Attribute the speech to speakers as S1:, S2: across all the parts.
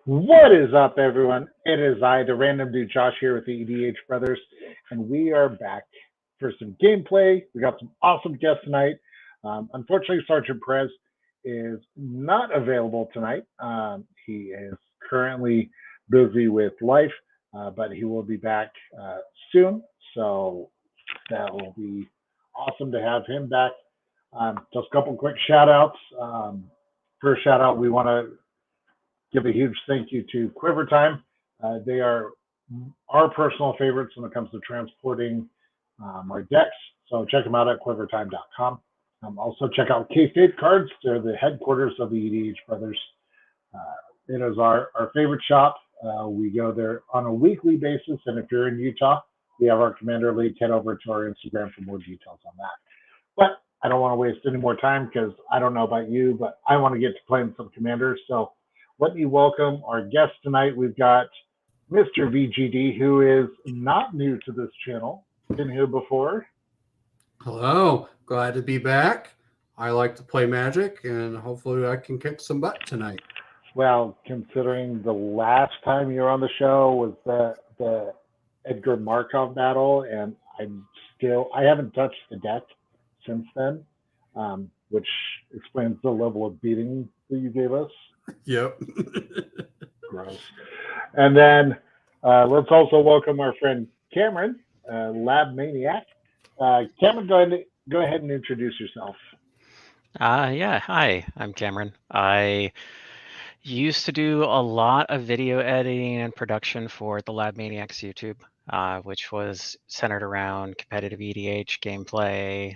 S1: What is up, everyone? It is I, the random dude Josh, here with the EDH Brothers, and we are back for some gameplay. We got some awesome guests tonight. Unfortunately, Sergeant Perez is not available tonight. He is currently busy with life, but he will be back soon. So that will be awesome to have him back. Just a couple quick shout outs. First shout out, we want to give a huge thank you to Quiver Time. They are our personal favorites when it comes to transporting our decks. So check them out at quivertime.com. Also check out KayFabe Cards. They're the headquarters of the EDH Brothers. It is our favorite shop. We go there on a weekly basis. And if you're in Utah, we have our Commander League. Head over to our Instagram for more details on that. But I don't want to waste any more time because I don't know about you, but I want to get to playing some Commanders. So let me welcome our guest tonight. We've got Mr. VGD, who is not new to this channel. Been here before.
S2: Hello, glad to be back. I like to play Magic, and hopefully I can kick some butt tonight.
S1: Well, considering the last time you were on the show was the Edgar Markov battle, and I haven't touched the deck since then, which explains the level of beating that you gave us.
S2: Yep.
S1: Gross. And then let's also welcome our friend Cameron, Lab Maniac. Cameron, go ahead and introduce yourself.
S3: Yeah, hi, I'm Cameron. I used to do a lot of video editing and production for the Lab Maniacs YouTube, which was centered around competitive EDH gameplay,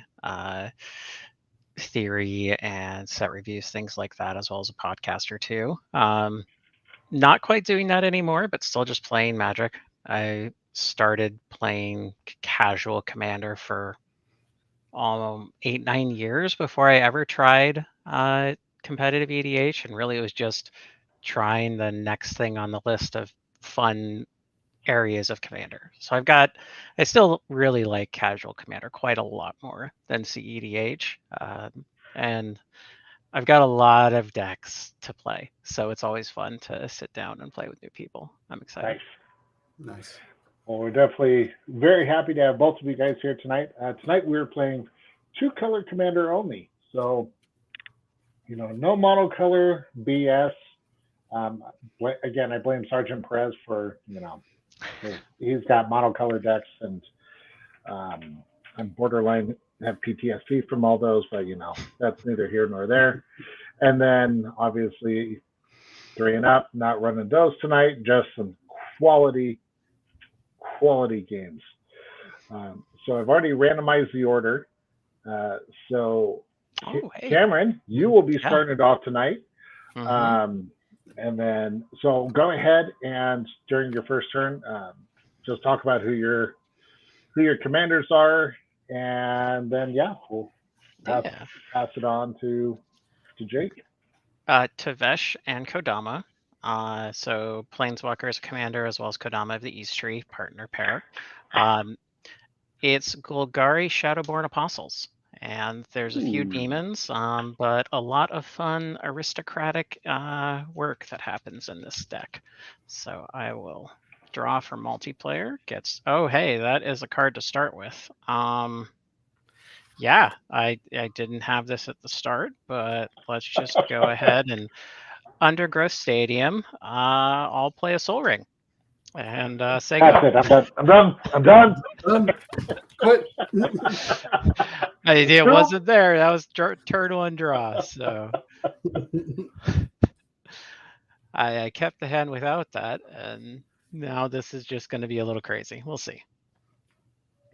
S3: theory, and set reviews, things like that, as well as a podcast or two. Not quite doing that anymore, but still just playing Magic. I started playing casual Commander for 8-9 years before I ever tried competitive EDH, and really it was just trying the next thing on the list of fun areas of Commander. So I still really like casual Commander quite a lot more than CEDH, and I've got a lot of decks to play, so it's always fun to sit down and play with new people. I'm excited.
S2: Nice.
S1: Well, we're definitely very happy to have both of you guys here tonight. Tonight we're playing two-color Commander only. So, no monocolor BS. Again, I blame Sergeant Perez for, he's got monocolor decks, and I'm borderline have PTSD from all those, but, that's neither here nor there. And then, obviously, 3 and up, not running those tonight, just some quality games. So I've already randomized the order.
S3: Hey.
S1: Cameron, you will be starting it off tonight.
S3: Mhm.
S1: And then, so go ahead and during your first turn, just talk about who your commanders are, and then we'll pass it on to Jake.
S3: Tavesh and Kodama. So Planeswalker is a commander, as well as Kodama of the East Tree, partner pair. It's Golgari Shadowborn Apostles, and there's a few demons, but a lot of fun aristocratic work that happens in this deck. So I will draw for multiplayer. That is a card to start with. Yeah, I didn't have this at the start, but let's just go ahead and Undergrowth Stadium. I'll play a Soul Ring and say
S1: That's
S3: go.
S1: it. I'm done.
S2: Quit.
S3: It wasn't there. That was turn 1 draw. So I kept the hand without that, and now this is just going to be a little crazy. We'll see.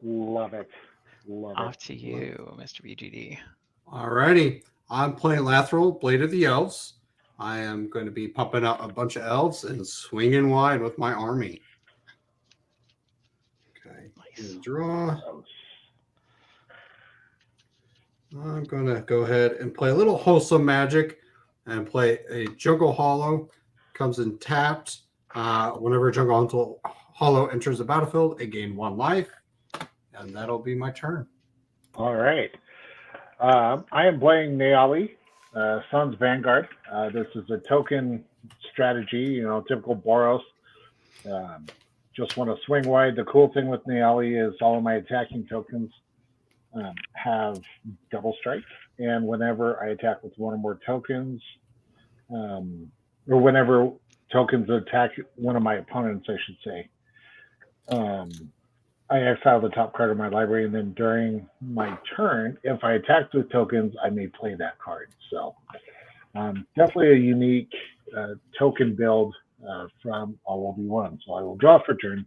S1: Love it.
S3: Off to you, Mr. VGD.
S2: Alrighty. I'm playing Lathril, Blade of the Elves. I am going to be pumping out a bunch of elves and swinging wide with my army. Okay.
S3: Nice.
S2: Draw. I'm going to go ahead and play a little wholesome Magic and play a Jungle Hollow. Comes in tapped. Whenever Jungle Hollow enters the battlefield, it gains 1 life. And that'll be my turn.
S1: All right. I am playing Neali, Sun's Vanguard. This is a token strategy, you know, typical Boros. Just want to swing wide. The cool thing with Niali is all of my attacking tokens have double strike, and whenever I attack with one or more tokens, or whenever tokens attack one of my opponents, I should say, I exile the top card of my library, and then during my turn, if I attacked with tokens, I may play that card. So definitely a unique token build from all Obi-Wan. So I will draw for turn.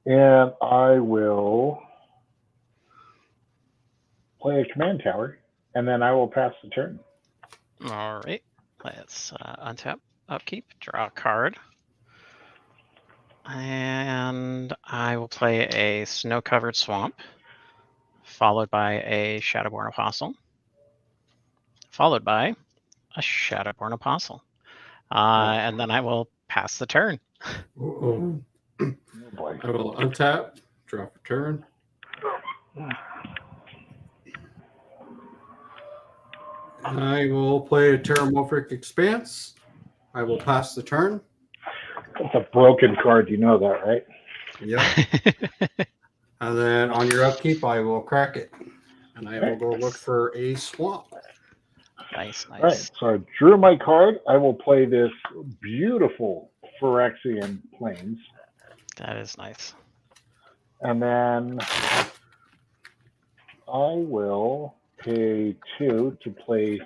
S1: And I will play a command tower, and then I will pass the turn.
S3: All right. Let's untap, upkeep, draw a card. And I will play a snow-covered swamp, followed by a Shadowborn Apostle, followed by a Shadowborn Apostle. And then I will pass the turn.
S2: Oh
S1: boy.
S2: I will untap, draw for turn. I will play a Terramorphic Expanse. I will pass the turn.
S1: It's a broken card, you know that, right?
S2: Yep. And then on your upkeep, I will crack it. And I will go look for a swamp.
S3: Nice, nice.
S1: All right, so I drew my card. I will play this beautiful Phyrexian Plains.
S3: That is nice.
S1: And then I will pay 2 to play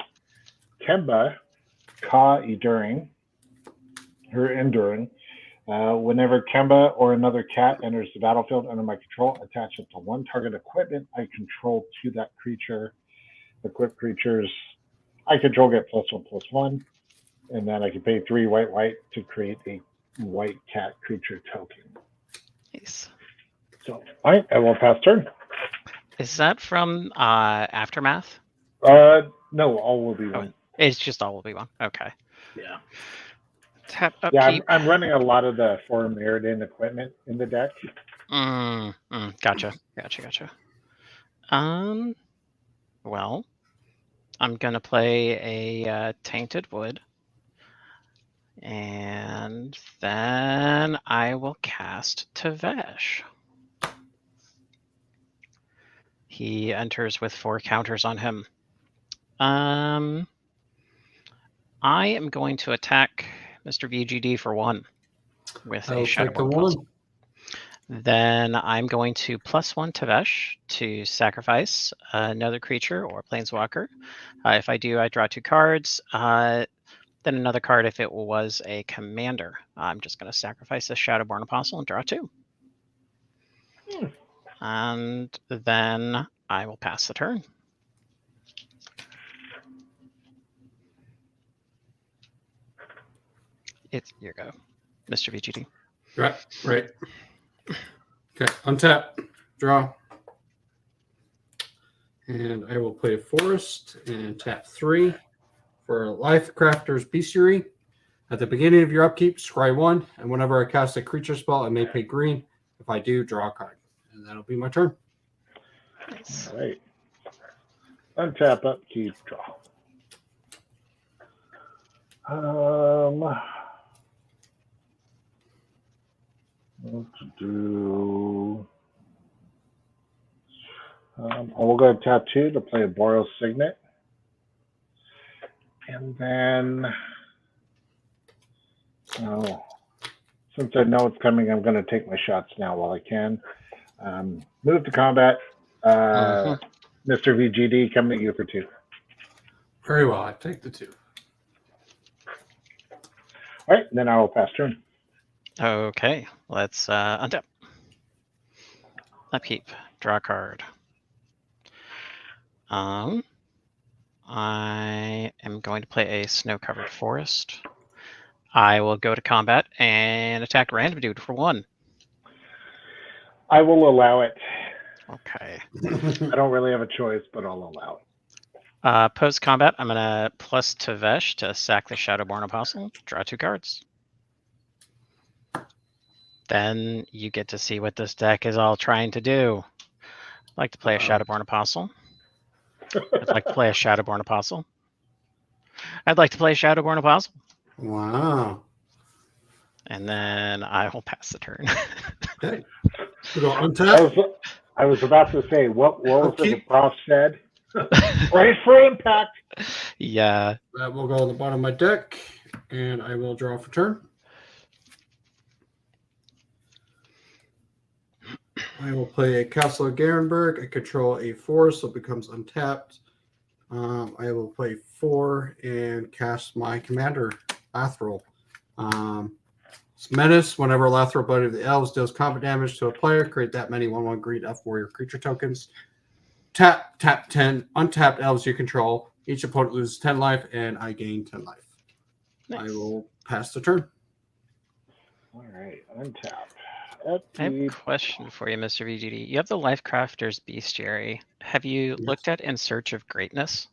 S1: Kemba, Ka Enduring. Whenever Kemba or another cat enters the battlefield under my control, attach it to one target equipment I control to that creature. Equipped creatures I control get +1/+1, and then I can pay 3 white to create a white cat creature token.
S3: Nice.
S1: So, all right, I will pass turn.
S3: Is that from Aftermath?
S1: No, all will be one.
S3: It's just all will be one. Okay.
S1: Yeah.
S3: Tap upkeep.
S1: Yeah, I'm running a lot of the Forum Meriden equipment in the deck.
S3: Gotcha. Well, I'm gonna play a Tainted Wood, and then I will cast Tavesh. He enters with 4 counters on him. I am going to attack Mr. VGD for 1 with a Shadowborn Apostle. Then I'm going to +1 Tavesh to sacrifice another creature or planeswalker. If I do, I draw 2 cards. Then another card if it was a commander. I'm just going to sacrifice the Shadowborn Apostle and draw 2. And then I will pass the turn. Here you go, Mr. VGD.
S2: Right. Okay, untap, draw. And I will play a forest and tap 3 for Life Crafter's Bestiary. At the beginning of your upkeep, scry 1, and whenever I cast a creature spell, I may pay green. If I do, draw a card. And that'll be my turn.
S3: Nice.
S1: All right. Untap, upkeep, draw. What to do? I will go to tap 2 to play a Boros Signet. And then, since I know it's coming, I'm going to take my shots now while I can. Move to combat. Mr. VGD, coming at you for 2.
S2: Very well, I take the 2.
S1: All right, then I will pass turn.
S3: Okay, let's untap. Upkeep, draw a card. I am going to play a snow-covered forest. I will go to combat and attack Random Dude for 1.
S1: I will allow it.
S3: Okay.
S1: I don't really have a choice, but I'll allow it.
S3: Post combat, I'm gonna plus Tavesh to sack the Shadowborn Apostle, draw 2 cards. Then you get to see what this deck is all trying to do. I'd like to play a Shadowborn Apostle. I'd like to play a Shadowborn Apostle. I'd like to play Shadowborn Apostle.
S2: Wow.
S3: And then I will pass the turn.
S2: Okay. We go untap.
S1: I was about to say, what was it the
S2: Keep.
S1: prof said? Brace for impact.
S3: Yeah.
S2: That will go on the bottom of my deck, and I will draw for turn. I will play a Castle of Garenberg. I control a 4, so it becomes untapped. I will play 4 and cast my commander, Lathril. It's Menace. Whenever Lathril, Buddy of the Elves, deals combat damage to a player, create that many 1/1 green Elf Warrior creature tokens. Tap 10 untapped elves you control. Each opponent loses 10 life, and I gain 10 life.
S3: Nice.
S2: I will pass the turn.
S1: All right, untap.
S3: I have a question for you, Mr. VGD. You have the Lifecrafter's Bestiary. Have you looked at In Search of Greatness?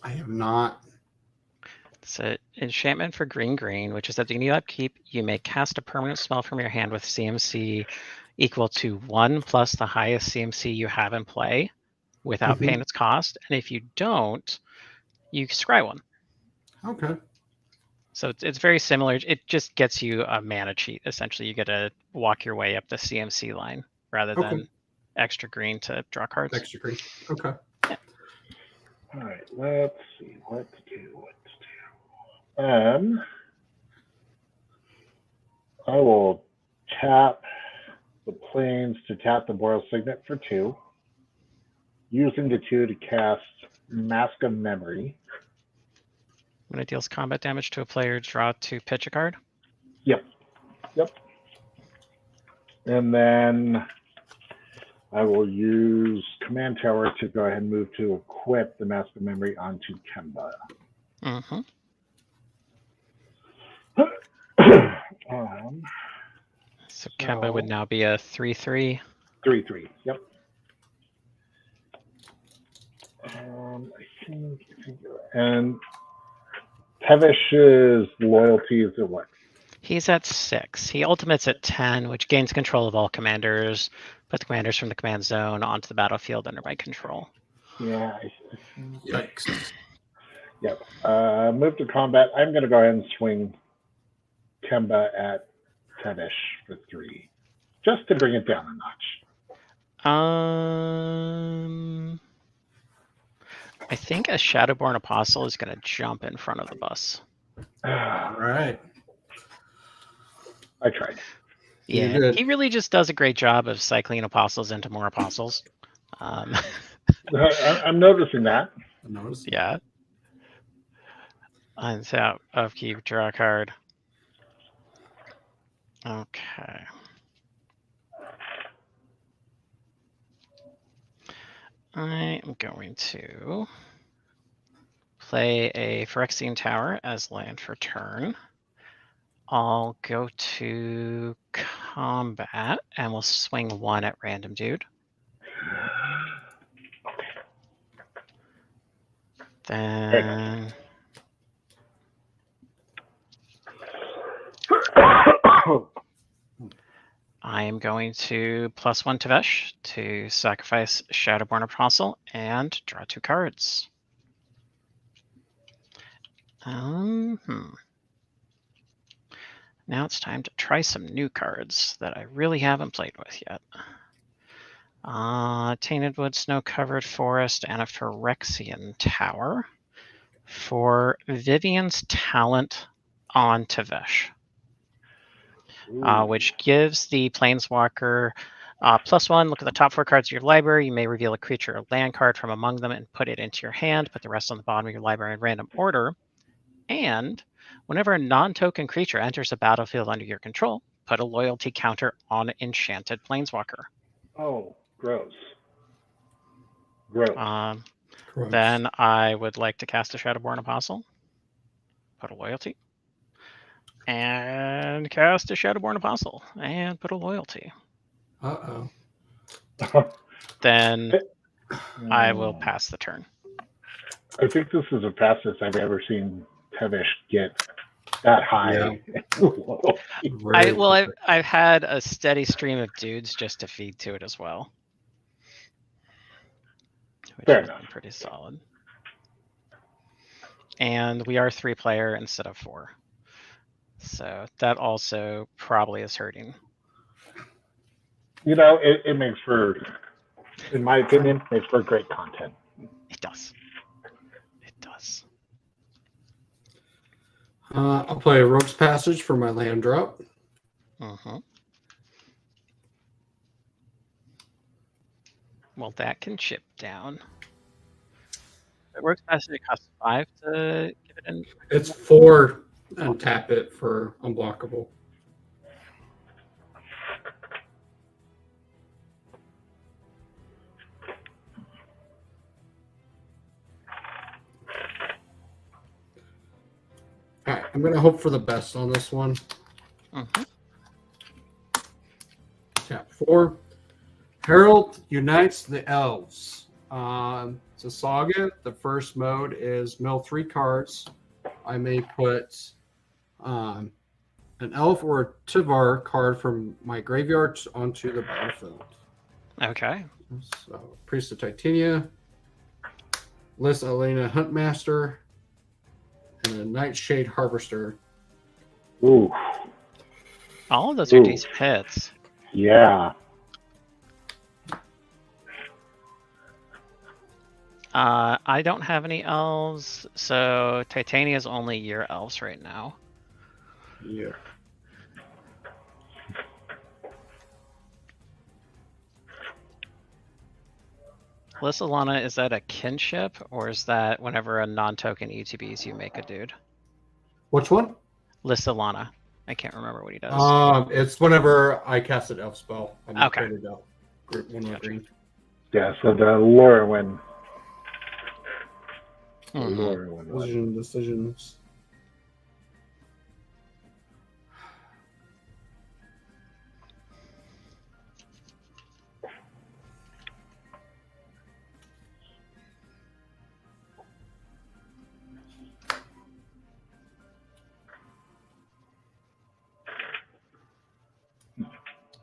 S2: I have not.
S3: It's an enchantment for green, which is at the beginning of upkeep, you may cast a permanent spell from your hand with CMC equal to 1 plus the highest CMC you have in play without paying its cost. And if you don't, you scry one.
S2: Okay.
S3: So it's very similar. It just gets you a mana cheat. Essentially, you get to walk your way up the CMC line rather than extra green to draw cards.
S2: Extra green. Okay.
S3: Yeah.
S1: All right, let's see what to do. I will tap the plains to tap the Boreal Signet for 2. Using the 2 to cast Mask of Memory.
S3: When it deals combat damage to a player, draw 2, pitch a card.
S1: Yep. And then I will use Command Tower to go ahead and move to equip the Mask of Memory onto Kemba.
S3: Mm-hmm. So Kemba would now be a 3/3.
S1: 3/3. Yep. I think, and Tevish's loyalty is at what?
S3: He's at 6. He ultimates at 10, which gains control of all commanders. Put the commanders from the command zone onto the battlefield under my control.
S1: Yeah.
S2: Yikes.
S1: Yep. Move to combat. I'm going to go ahead and swing Kemba at Tevish for 3, just to bring it down a notch.
S3: I think a Shadowborn Apostle is going to jump in front of the bus.
S2: All right.
S1: I tried.
S3: Yeah, he really just does a great job of cycling apostles into more apostles.
S1: I'm noticing that.
S3: Yeah. Untap, upkeep, draw a card. Okay. I am going to play a Phyrexian Tower as land for turn. I'll go to combat and we'll swing 1 at random, dude. Then I am going to +1 Tevesh to sacrifice Shadowborn Apostle and draw 2 cards. Now it's time to try some new cards that I really haven't played with yet. Tainted Wood, Snow-Covered Forest, and a Phyrexian Tower for Vivian's Talent on Tevesh, which gives the Planeswalker +1. Look at the top 4 cards of your library. You may reveal a creature or land card from among them and put it into your hand. Put the rest on the bottom of your library in random order. And whenever a non-token creature enters a battlefield under your control, put a loyalty counter on Enchanted Planeswalker.
S1: Oh, gross.
S3: Then I would like to cast a Shadowborn Apostle, put a loyalty, and cast a Shadowborn Apostle, and put a loyalty.
S2: Uh-oh.
S3: Then I will pass the turn.
S1: I think this is the fastest I've ever seen Tevish get that high.
S3: Yeah. I've had a steady stream of dudes just to feed to it as well, which has been pretty solid. And we are 3-player instead of 4. So that also probably is hurting.
S1: You know, it makes for, in my opinion, makes for great content.
S3: It does. It does.
S2: I'll play a Rogue's Passage for my land drop.
S3: Mm-hmm. Well, that can chip down. It works best if it costs 5 to give it in.
S2: It's 4 and tap it for unblockable. All right, I'm gonna hope for the best on this one.
S3: Mm-hmm.
S2: Tap 4. Herald unites the elves. It's a saga. The first mode is mill 3 cards. I may put an elf or a Tivar card from my graveyard onto the battlefield.
S3: Okay.
S2: So, Priest of Titania, Lys Elena Huntmaster, and a Nightshade Harvester.
S1: Ooh,
S3: All of those are decent hits.
S1: yeah.
S3: I don't have any elves, so Titania is only your elves right now.
S1: Yeah.
S3: Lysalana, is that a kinship, or is that whenever a non-token ETBs you make a dude?
S2: Which one?
S3: Lysalana. I can't remember what he does.
S2: It's whenever I cast an elf spell. I'm
S3: Okay.
S2: traded out. Group 1
S3: Gotcha.
S2: green.
S1: Yeah, so the Lorwyn.
S3: Mhm.
S2: Decisions.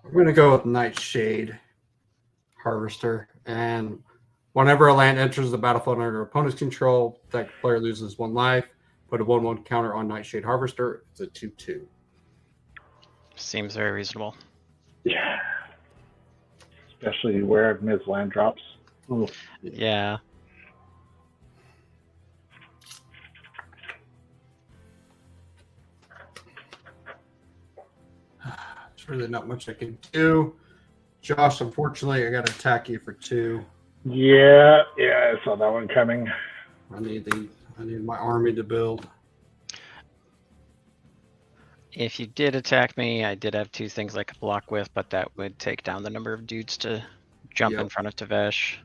S2: I'm going to go with Nightshade Harvester. And whenever a land enters the battlefield under opponent's control, that player loses 1 life. Put a 1/1 counter on Nightshade Harvester. It's a 2/2.
S3: Seems very reasonable.
S1: Yeah. Especially where I've missed land drops. Ooh.
S3: Yeah.
S2: There's really not much I can do. Josh, unfortunately, I got to attack you for 2.
S1: Yeah, I saw that one coming.
S2: I need my army to build.
S3: If you did attack me, I did have 2 things I could block with, but that would take down the number of dudes to jump in front of Tavesh.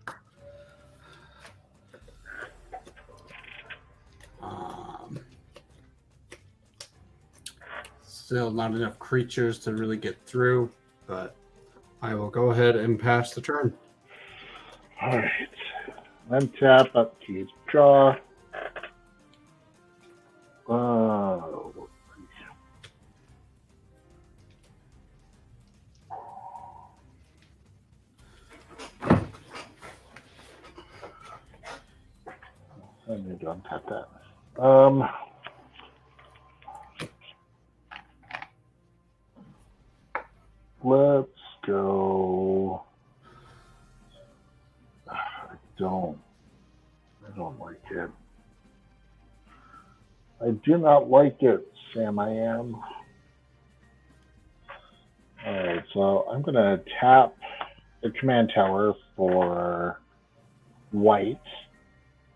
S2: Still not enough creatures to really get through, but I will go ahead and pass the turn.
S1: All right. Untap, upkeep, draw. Oh. I need to untap that. Let's go. I don't like it. I do not like it, Sam. I am. All right, so I'm going to tap the command tower for white.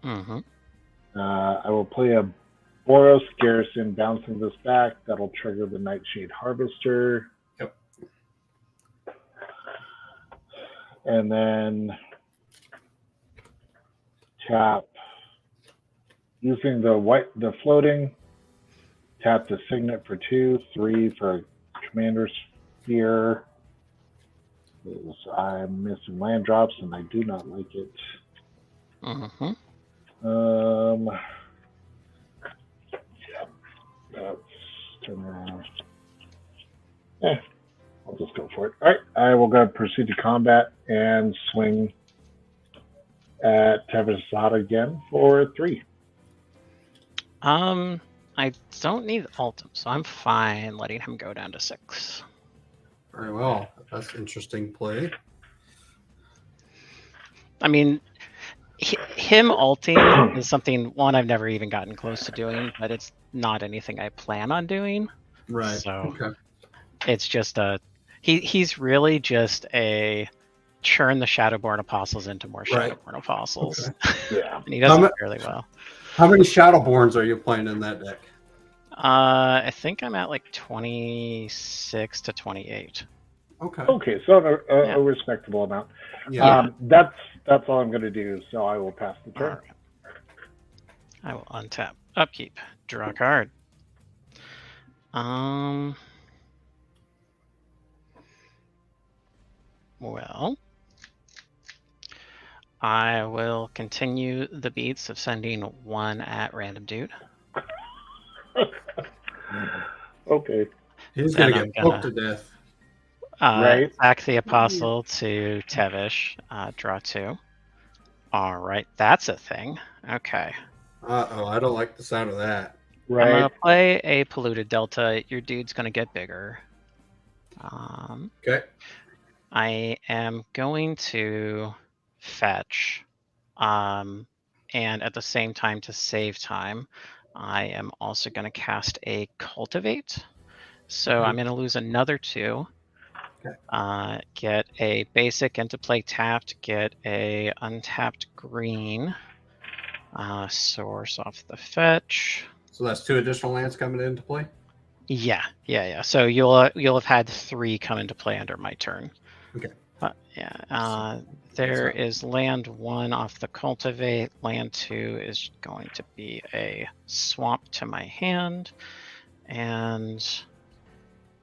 S3: Mm-hmm.
S1: I will play a Boros Garrison, bouncing this back. That'll trigger the Nightshade Harvester.
S2: Yep.
S1: And then tap, using the floating, tap the Signet for 2, 3 for Commander's Sphere. I'm missing land drops and I do not like it.
S3: Mm-hmm.
S1: Yeah, that's turn around. I'll just go for it. All right, I will go proceed to combat and swing at Tevazada again for 3.
S3: I don't need Ultim, so I'm fine letting him go down to 6.
S2: Very well. That's interesting play.
S3: I mean, him ulting is something, one, I've never even gotten close to doing, but it's not anything I plan on doing.
S2: Right.
S3: So
S2: Okay.
S3: it's just he's really just a churn the Shadowborn Apostles into more
S2: Right.
S3: Shadowborn Apostles.
S2: Okay.
S1: Yeah.
S3: And he does it fairly well.
S2: How many Shadowborns are you playing in that deck?
S3: I think I'm at like 26 to 28.
S2: Okay.
S1: Okay, so
S3: Yeah.
S1: a respectable amount.
S2: Yeah.
S1: That's all I'm going to do. So I will pass the turn.
S3: All right. I will untap, upkeep, draw a card. Well, I will continue the beats of sending 1 at random dude.
S1: Okay.
S2: He's
S3: Then
S2: gonna
S3: I'm
S2: get poked to death.
S1: Right.
S3: Sack the Apostle to Tevish, draw 2. All right, that's a thing. Okay.
S2: Uh-oh, I don't like the sound of that.
S3: I'm
S1: Right.
S3: gonna play a Polluted Delta. Your dude's gonna get bigger.
S2: Okay.
S3: I am going to fetch, and at the same time, to save time, I am also going to cast a Cultivate. So I'm going to lose another 2.
S2: Okay.
S3: Get a basic into play tapped. Get a untapped green. Source off the fetch.
S2: So that's 2 additional lands coming into play?
S3: Yeah. So you'll have had 3 come into play under my turn.
S2: Okay.
S3: But yeah, there is land 1 off the Cultivate. Land 2 is going to be a swamp to my hand. And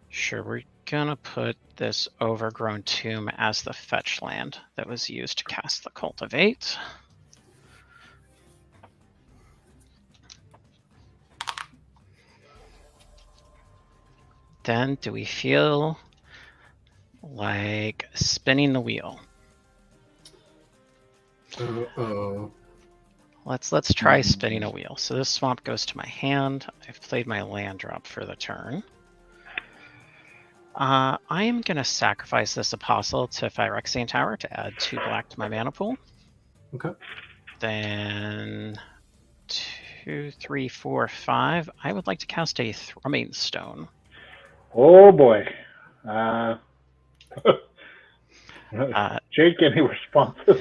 S3: sure, we're gonna put this Overgrown Tomb as the fetch land that was used to cast the Cultivate. Then do we feel like spinning the wheel?
S2: Uh-oh.
S3: Let's try spinning a wheel. So this swamp goes to my hand. I've played my land drop for the turn. I am going to sacrifice this Apostle to Phyrexian Tower to add 2 black to my mana pool.
S2: Okay.
S3: Then 2, 3, 4, 5. I would like to cast a Thrumming Stone.
S1: Oh boy. Jake, any responses?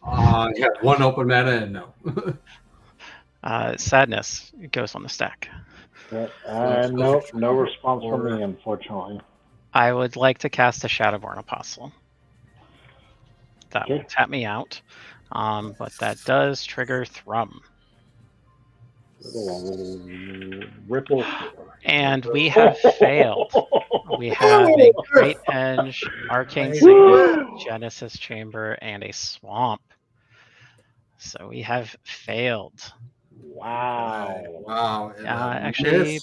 S2: Yeah, 1 open mana and no.
S3: Sadness, it goes on the stack.
S1: No response from me, unfortunately.
S3: I would like to cast a Shadowborn Apostle. That will tap me out, but that does trigger Thrum.
S1: Ripple.
S3: And we have failed. We have a Great Edge, Arcane Signet, Genesis Chamber, and a Swamp. So we have failed.
S1: Wow.
S3: Actually,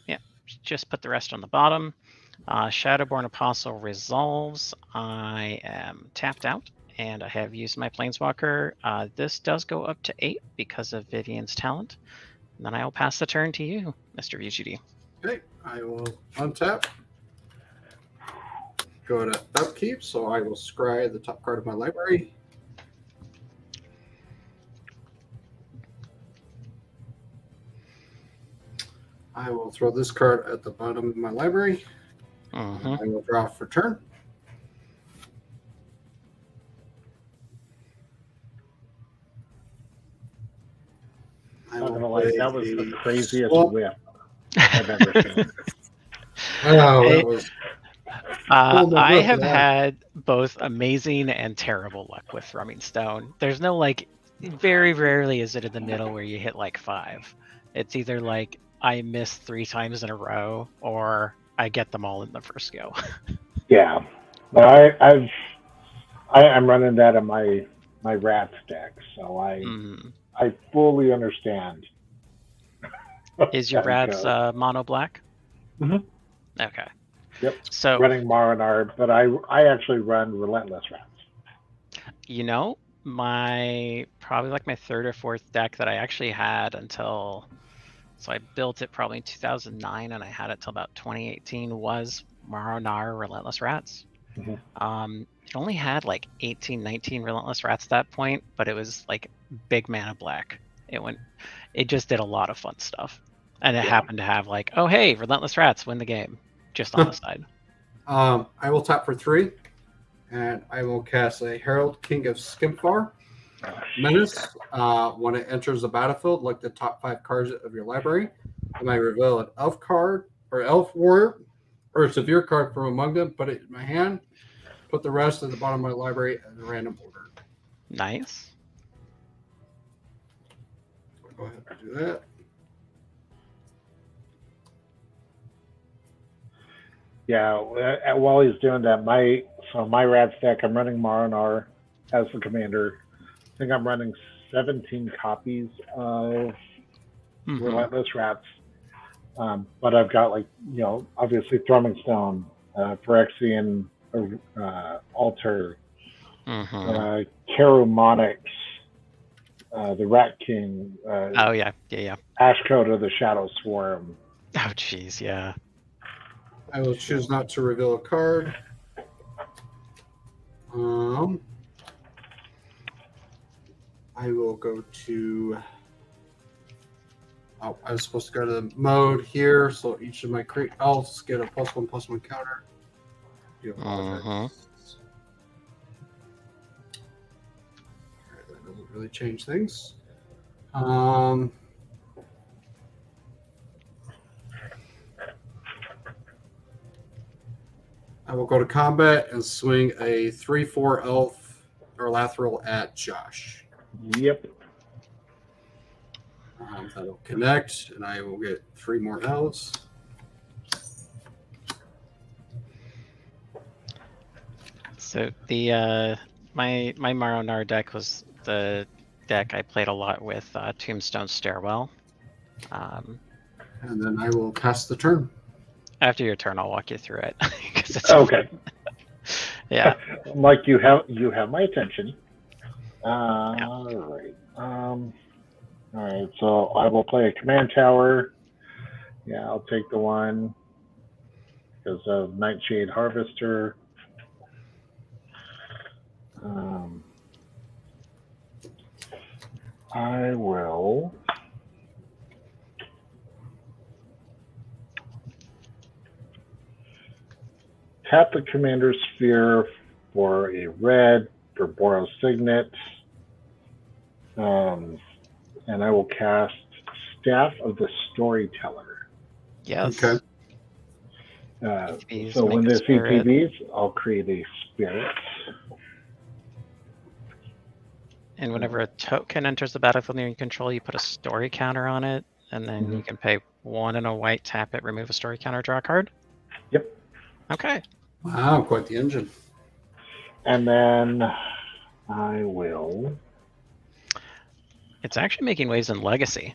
S3: yeah, just put the rest on the bottom. Shadowborn Apostle resolves. I am tapped out, and I have used my Planeswalker. This does go up to 8 because of Vivian's talent. And then I will pass the turn to you, Mr. VGD.
S2: Okay, I will untap. Go to upkeep, so I will scry the top card of my library. I will throw this card at the bottom of my library. I will draw for turn.
S1: That was the craziest whip I've ever seen.
S3: I have had both amazing and terrible luck with Thrumming Stone. There's no very rarely is it in the middle where you hit 5. It's either I miss 3 times in a row or I get them all in the first go.
S1: Yeah, but I'm running that in my Rats deck, so I fully understand.
S3: Is your Rats mono black?
S1: Mm-hmm.
S3: Okay.
S1: Yep.
S3: So
S1: running Marinard, but I actually run Relentless Rats.
S3: probably like my third or fourth deck that I actually had until, so I built it probably in 2009 and I had it till about 2018 was Maronar Relentless Rats.
S1: Mhm.
S3: It only had like 18, 19 Relentless Rats at that point, but it was like big mana black. It just did a lot of fun stuff. And it happened to have like, oh hey, Relentless Rats win the game, just on the side.
S2: I will tap for 3, and I will cast a Herald King of Skimfar. Menace. When it enters the battlefield, look the top 5 cards of your library. You might reveal an elf card or elf warrior or a severe card from among them, put it in my hand, put the rest at the bottom of my library in a random order.
S3: Nice.
S2: Go ahead and do that.
S1: Yeah, while he's doing that, my Rats deck, I'm running Maronar as the commander. I think I'm running 17 copies of Relentless Rats. But I've got obviously Thrumming Stone, Phyrexian Altar, Karumonyx, the Rat King.
S3: Oh yeah.
S1: Ashcoda, the Shadow Swarm.
S3: Oh jeez, yeah.
S2: I will choose not to reveal a card. I will go to. Oh, I was supposed to go to the mode here, so each of my elves get a +1/+1 counter. That doesn't really change things. I will go to combat and swing a 3/4 elf or Lathril at Josh.
S1: Yep.
S2: That'll connect, and I will get 3 more elves.
S3: So the my Maronar deck was the deck I played a lot with Tombstone Stairwell.
S2: And then I will pass the turn.
S3: After your turn, I'll walk you through it. It's
S1: okay.
S3: Yeah.
S1: Like you have my attention. All right. All right. So I will play a command tower. Yeah, I'll take the one because of Nightshade Harvester. I will. Tap the commander sphere for a red for Boros Signet. And I will cast Staff of the Storyteller.
S3: Yes.
S2: Okay.
S1: So when this ETBs, I'll create a spirit.
S3: And whenever a token enters the battlefield near your control, you put a story counter on it, and then you can pay 1 and a white, tap it, remove a story counter, draw a card?
S1: Yep.
S3: Okay.
S2: Wow, quite the engine.
S1: And then I will.
S3: It's actually making waves in Legacy,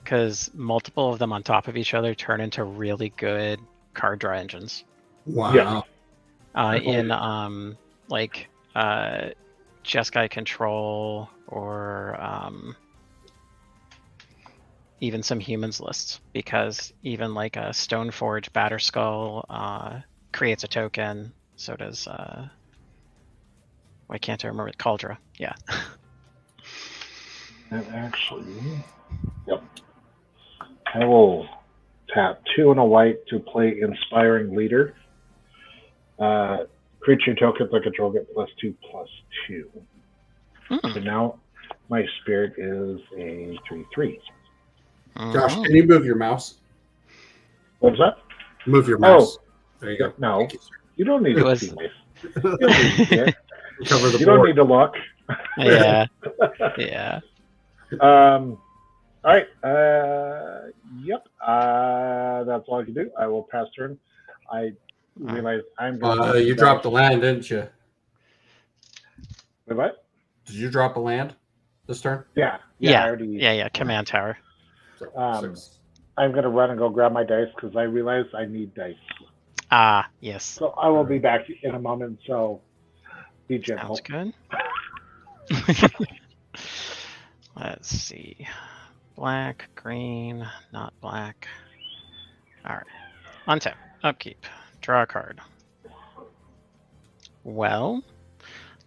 S3: because multiple of them on top of each other turn into really good card draw engines.
S2: Wow.
S3: In Jeskai Control or even some humans lists, because even like a Stoneforge Batterskull creates a token. So does why can't I remember it? Cauldra. Yeah.
S1: And actually, yep. I will tap 2 and a white to play Inspiring Leader. Creature tokens I control get +2/+2. So now my spirit is a 3/3.
S2: Josh, can you move your mouse?
S1: What was that?
S2: Move your mouse.
S1: Oh,
S2: there you go.
S1: No,
S2: Thank you, sir.
S1: you don't need to see this. You don't need to see it.
S2: Cover the
S1: You
S2: board.
S1: don't need to look.
S3: Yeah. Yeah.
S1: All right. Yep. That's all I can do. I will pass turn. I realize I'm going to.
S2: You dropped the land, didn't you?
S1: Wait, what?
S2: Did you drop a land this turn?
S1: Yeah.
S3: Yeah.
S1: I already,
S3: Yeah. Command tower.
S2: So,
S1: I'm going to run and go grab my dice because I realize I need dice.
S3: Ah, yes.
S1: So I will be back in a moment. So be gentle.
S3: Sounds good. Let's see. Black, green, not black. All right. Untap. Upkeep. Draw a card. Well,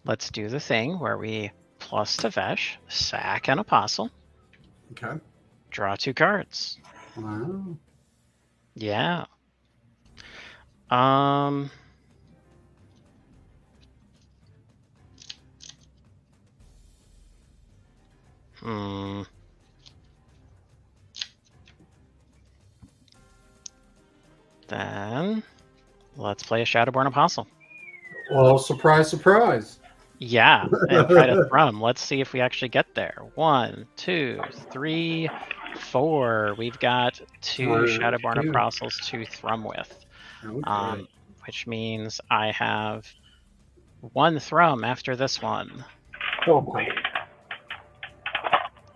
S3: let's do the thing where we plus to Vesh, sack an Apostle,
S2: Okay.
S3: draw 2 cards.
S2: Wow.
S3: Yeah. Um. Hmm. Then let's play a Shadowborn Apostle.
S2: Well, surprise, surprise.
S3: Yeah, and try to thrum. Let's see if we actually get there. 1, 2, 3, 4. We've got 2 Shadowborn
S2: two.
S3: Apostles to thrum with.
S2: Okay.
S3: Which means I have 1 thrum after this one.
S1: Oh boy.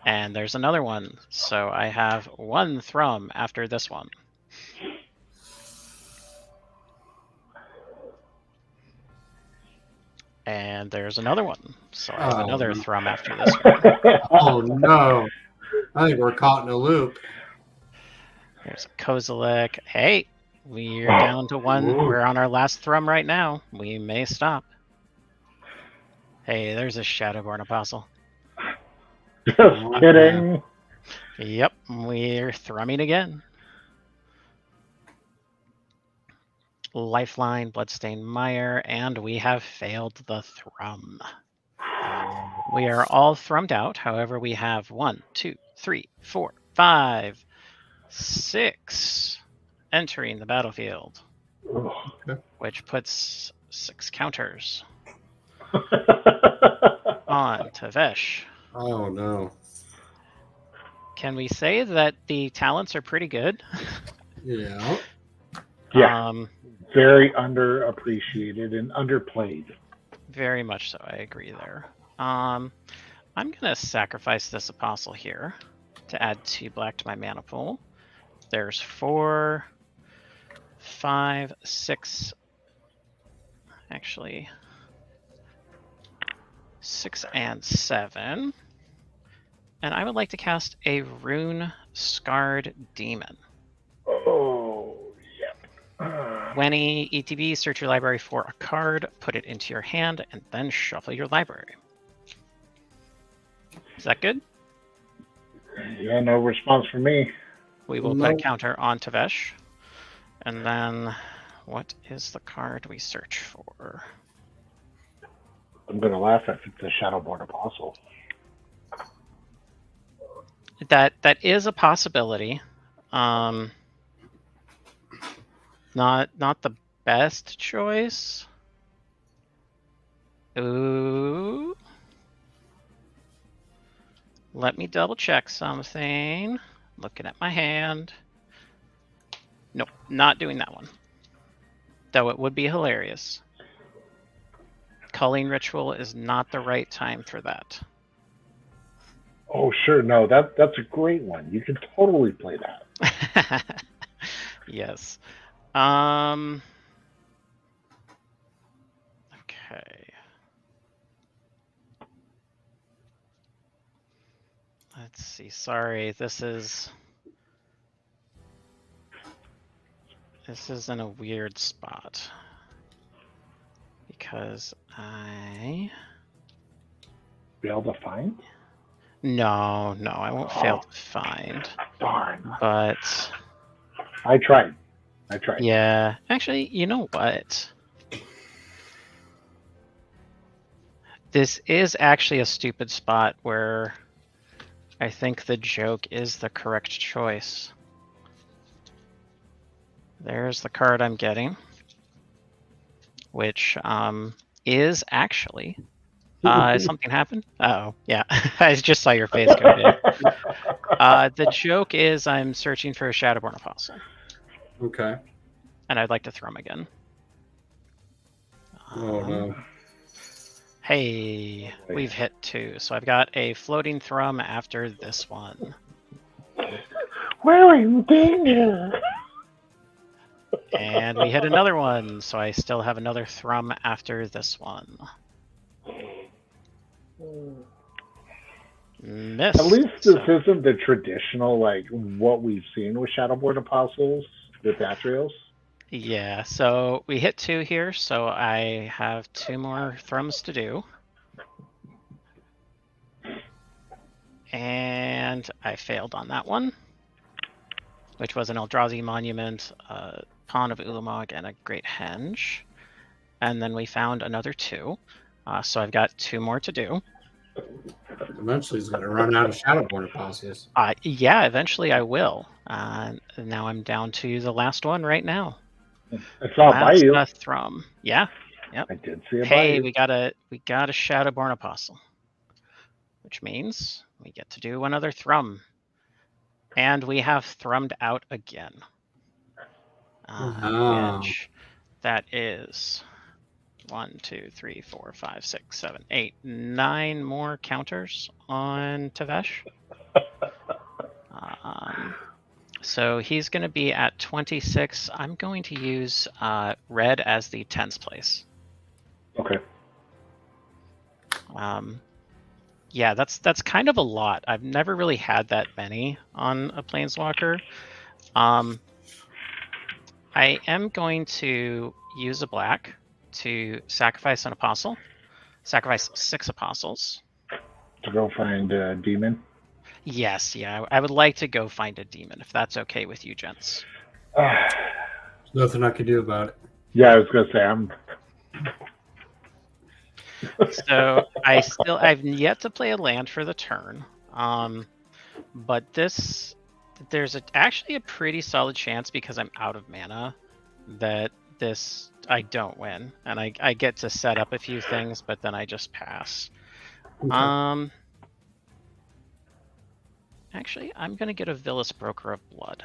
S3: And there's another one. So I have 1 thrum after this one. And there's another one. So I have another thrum after this one.
S2: Oh no. I think we're caught in a loop.
S3: There's a Kozilek. Hey, we're down to 1. We're on our last thrum right now. We may stop. Hey, there's a Shadowborn Apostle.
S1: Just kidding.
S3: Yep, we're thrumming again. Lifeline, Bloodstained Mire, and we have failed the thrum. We are all thrummed out. However, we have 1, 2, 3, 4, 5, 6 entering the battlefield, which puts 6 counters on to Vesh.
S2: Oh no.
S3: Can we say that the talents are pretty good?
S2: Yeah.
S1: Yeah. Very underappreciated and underplayed.
S3: Very much so. I agree there. I'm gonna sacrifice this Apostle here to add 2 black to my mana pool. There's 4, 5, 6. Actually, 6 and 7. And I would like to cast a Rune Scarred Demon.
S1: Oh, yep.
S3: When a ETB, search your library for a card, put it into your hand, and then shuffle your library. Is that good?
S1: Yeah, no response from me.
S3: We will put a counter on Tavesh. And then, what is the card we search for?
S1: I'm going to laugh if it's a Shadowborn Apostle.
S3: That is a possibility. Not the best choice. Ooh. Let me double check something. Looking at my hand. Nope, not doing that one. Though it would be hilarious. Culling Ritual is not the right time for that.
S1: Oh, sure. No, that's a great one. You can totally play that.
S3: Yes. Okay. Let's see. Sorry, this is in a weird spot because I
S1: Fail to find?
S3: no, I won't fail to find.
S1: Darn.
S3: But
S1: I tried.
S3: yeah, actually, you know what? This is actually a stupid spot where I think the joke is the correct choice. There's the card I'm getting, which is actually something happened. Oh yeah, I just saw your face go big. The joke is I'm searching for a Shadowborn Apostle.
S2: Okay.
S3: And I'd like to thrum again.
S2: Oh no.
S3: Hey, we've hit 2, so I've got a floating thrum after this one.
S1: Where are you, danger?
S3: And we hit another one, so I still have another thrum after this one. Missed.
S1: At least this isn't the traditional, like, what we've seen with Shadowborn Apostles with Atrios.
S3: Yeah, so we hit 2 here, so I have 2 more thrums to do. And I failed on that one, which was an Eldrazi Monument, Pawn of Ulamog, and a Great Henge. And then we found another 2. So I've got 2 more to do.
S2: Eventually, he's going to run out of Shadowborn Apostles.
S3: Yeah, eventually I will. Now I'm down to the last one right now.
S1: It's all by you.
S3: Thrum. Yeah. Yep.
S1: I did see it by
S3: Hey,
S1: you.
S3: we got a Shadowborn Apostle, which means we get to do another thrum, and we have thrummed out again. Which that is 1, 2, 3, 4, 5, 6, 7, 8, 9 more counters on Tavesh. So he's going to be at 26. I'm going to use red as the tens place.
S1: Okay.
S3: Yeah, that's kind of a lot. I've never really had that many on a Planeswalker. I am going to use a black to sacrifice an apostle. Sacrifice 6 apostles.
S1: To go find a demon?
S3: Yes, yeah. I would like to go find a demon, if that's okay with you, gents.
S2: There's nothing I can do about it.
S1: Yeah, I was going to say, I'm...
S3: So I've yet to play a land for the turn. But there's actually a pretty solid chance, because I'm out of mana, that I don't win. And I get to set up a few things, but then I just pass. Okay. Actually, I'm going to get a Villas Broker of Blood.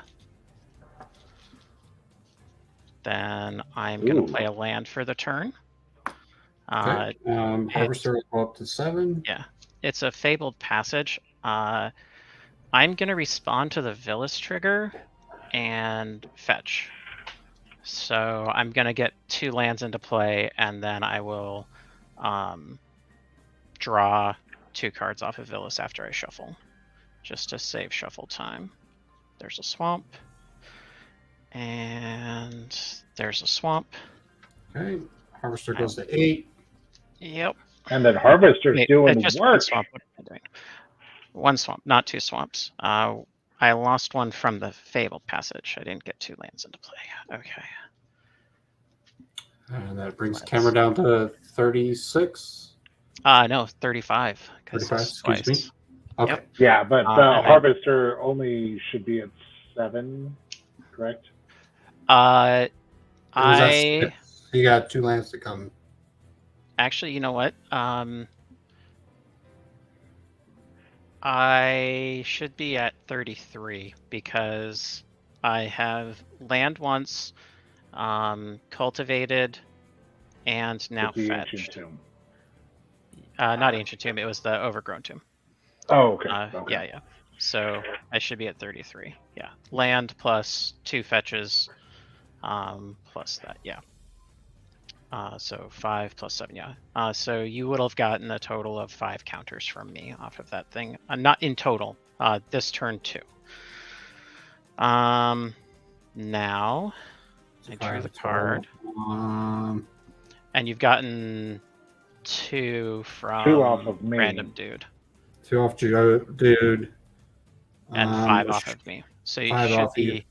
S3: Then I'm going to play a land for the turn.
S2: Okay. Harvester will go up to 7.
S3: Yeah. It's a Fabled Passage. I'm going to respond to the Villas trigger and fetch. So I'm going to get 2 lands into play, and then I will draw 2 cards off of Villas after I shuffle, just to save shuffle time. There's a swamp. And there's a swamp.
S2: Okay. Harvester goes to 8.
S3: Yep.
S1: And then Harvester's doing
S3: just
S1: work.
S3: One swamp. One swamp, not 2 swamps. I lost one from the Fabled Passage. I didn't get 2 lands into play. Okay.
S2: And that brings camera down to 36.
S3: No, 35.
S2: 35, excuse me. Okay.
S3: Yep.
S1: Yeah, but the Harvester only should be at 7, correct?
S2: You got 2 lands to come.
S3: Actually, you know what? I should be at 33 because I have land once, cultivated, and now fetched.
S1: Ancient Tomb.
S3: Not Ancient Tomb, it was the Overgrown Tomb.
S1: Oh, okay.
S3: Yeah. So I should be at 33. Yeah. Land plus 2 fetches, plus that, yeah. So 5 plus 7, yeah. So you would have gotten a total of 5 counters from me off of that thing. Not in total. This turn 2. Now I drew the card. And you've gotten 2 from
S1: 2 off of me.
S3: Random Dude.
S2: 2 off Dude.
S3: And 5 off of me. So you should be